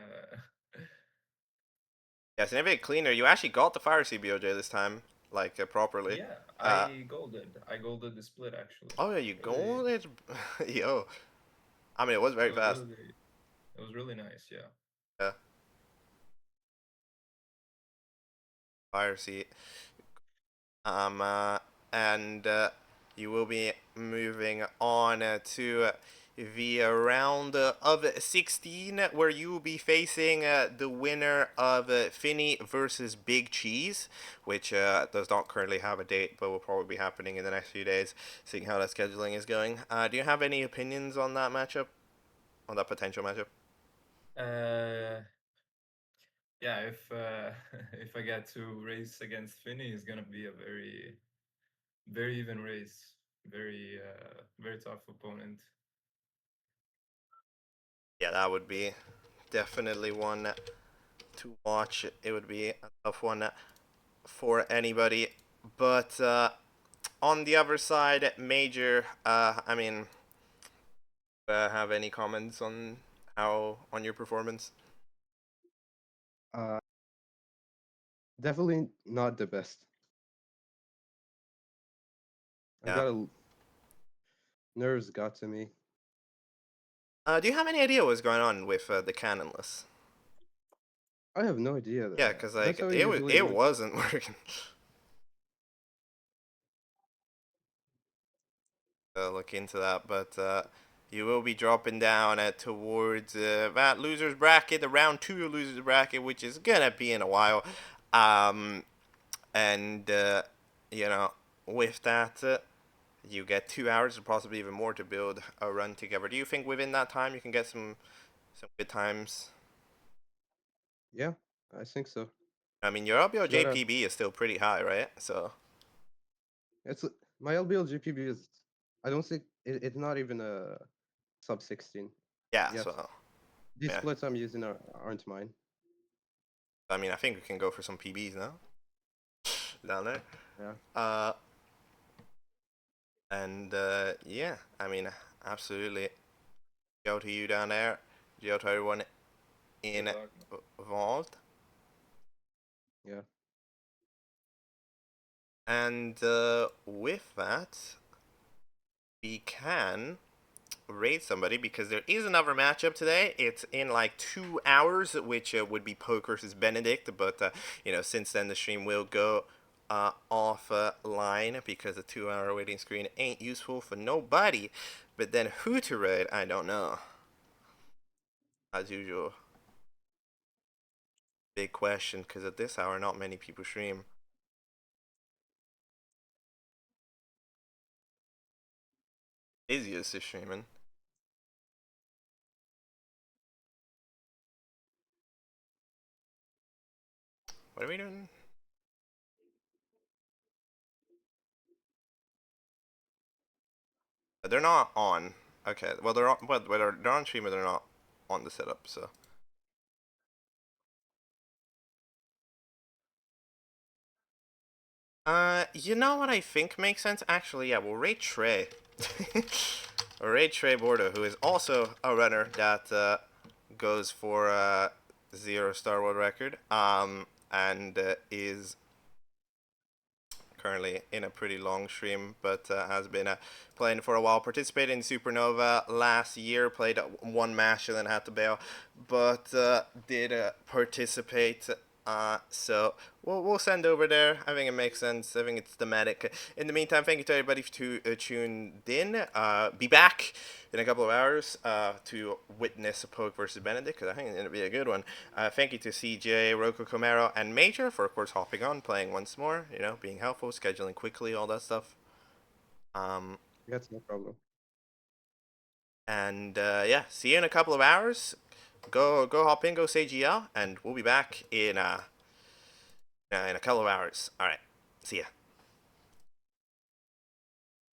it's a bit cleaner. You actually got the Fire CBOJ this time, like properly. Yeah, I golded the split actually. Oh yeah, you Really- golded. Yo, I mean, it was very fast. It was really nice, yeah. Yeah. Fire seat. And you will be moving on to the round of 16, where you will be facing the winner of Finny versus Big Cheese, which does not currently have a date, but will probably be happening in the next few days, seeing how that scheduling is going. Do you have any opinions on that matchup? On that potential matchup? Uh, yeah, if if I get to race against Finney, it's gonna be a very even race, very tough opponent. Yeah, that would be definitely one to watch. It would be a tough one for anybody. But on the other side, Major, I mean, have any comments on on your performance? Uh, definitely not the best. I Yeah. got a nerves got to me. Do you have any idea what's going on with the cannonless? I have no idea. Yeah, because That's like how it usually it works. wasn't working. Look into that, but you will be dropping down towards that losers bracket, the round 2 losers bracket, which is gonna be in a while. Um, and you know, with that, you get 2 hours or possibly even more to build a run together. Do you think within that time you can get some good times? Yeah, I think so. I mean, your LBO Just gotta. JPB is still pretty high, right? So It's my LBL GPB is. I don't think it's not even a sub 16 yeah, yet. so These yeah. splits I'm using aren't mine. I mean, I think we can go for some PBs now down there. Yeah. Uh, and yeah, I mean, absolutely. Go to you down there. Go to everyone Good luck. involved. Yeah. And with that, we can rate somebody because there is another matchup today. It's in like 2 hours, which would be Poke versus Benedict. But you know, since then the stream will go offline because a 2 hour waiting screen ain't useful for nobody. But then who to raid, I don't know. As usual, big question because at this hour not many people stream. Busiest is streaming. What are we doing? They're not on. Okay, well they're on, but they're on stream, but they're not on the setup. So you know what I think makes sense? Actually, yeah, we'll rate Trey. We'll rate Trey Bordeaux, who is also a runner that goes for 0 star world record. And is currently in a pretty long stream, but has been playing for a while. Participated in Supernova last year, played one match and then had to bail, but did participate. So we'll send over there. I think it makes sense. I think it's thematic. In the meantime, thank you to everybody who tuned in. Be back in a couple of hours to witness Poke versus Benedict, because I think it's going to be a good one. Thank you to cjrokokomero and Major for, of course, hopping on, playing once more, you know, being helpful, scheduling quickly, all that stuff. That's no problem. And yeah, see you in a couple of hours. Go hop in, go say GL, and we'll be back in a couple of hours. All right, see ya.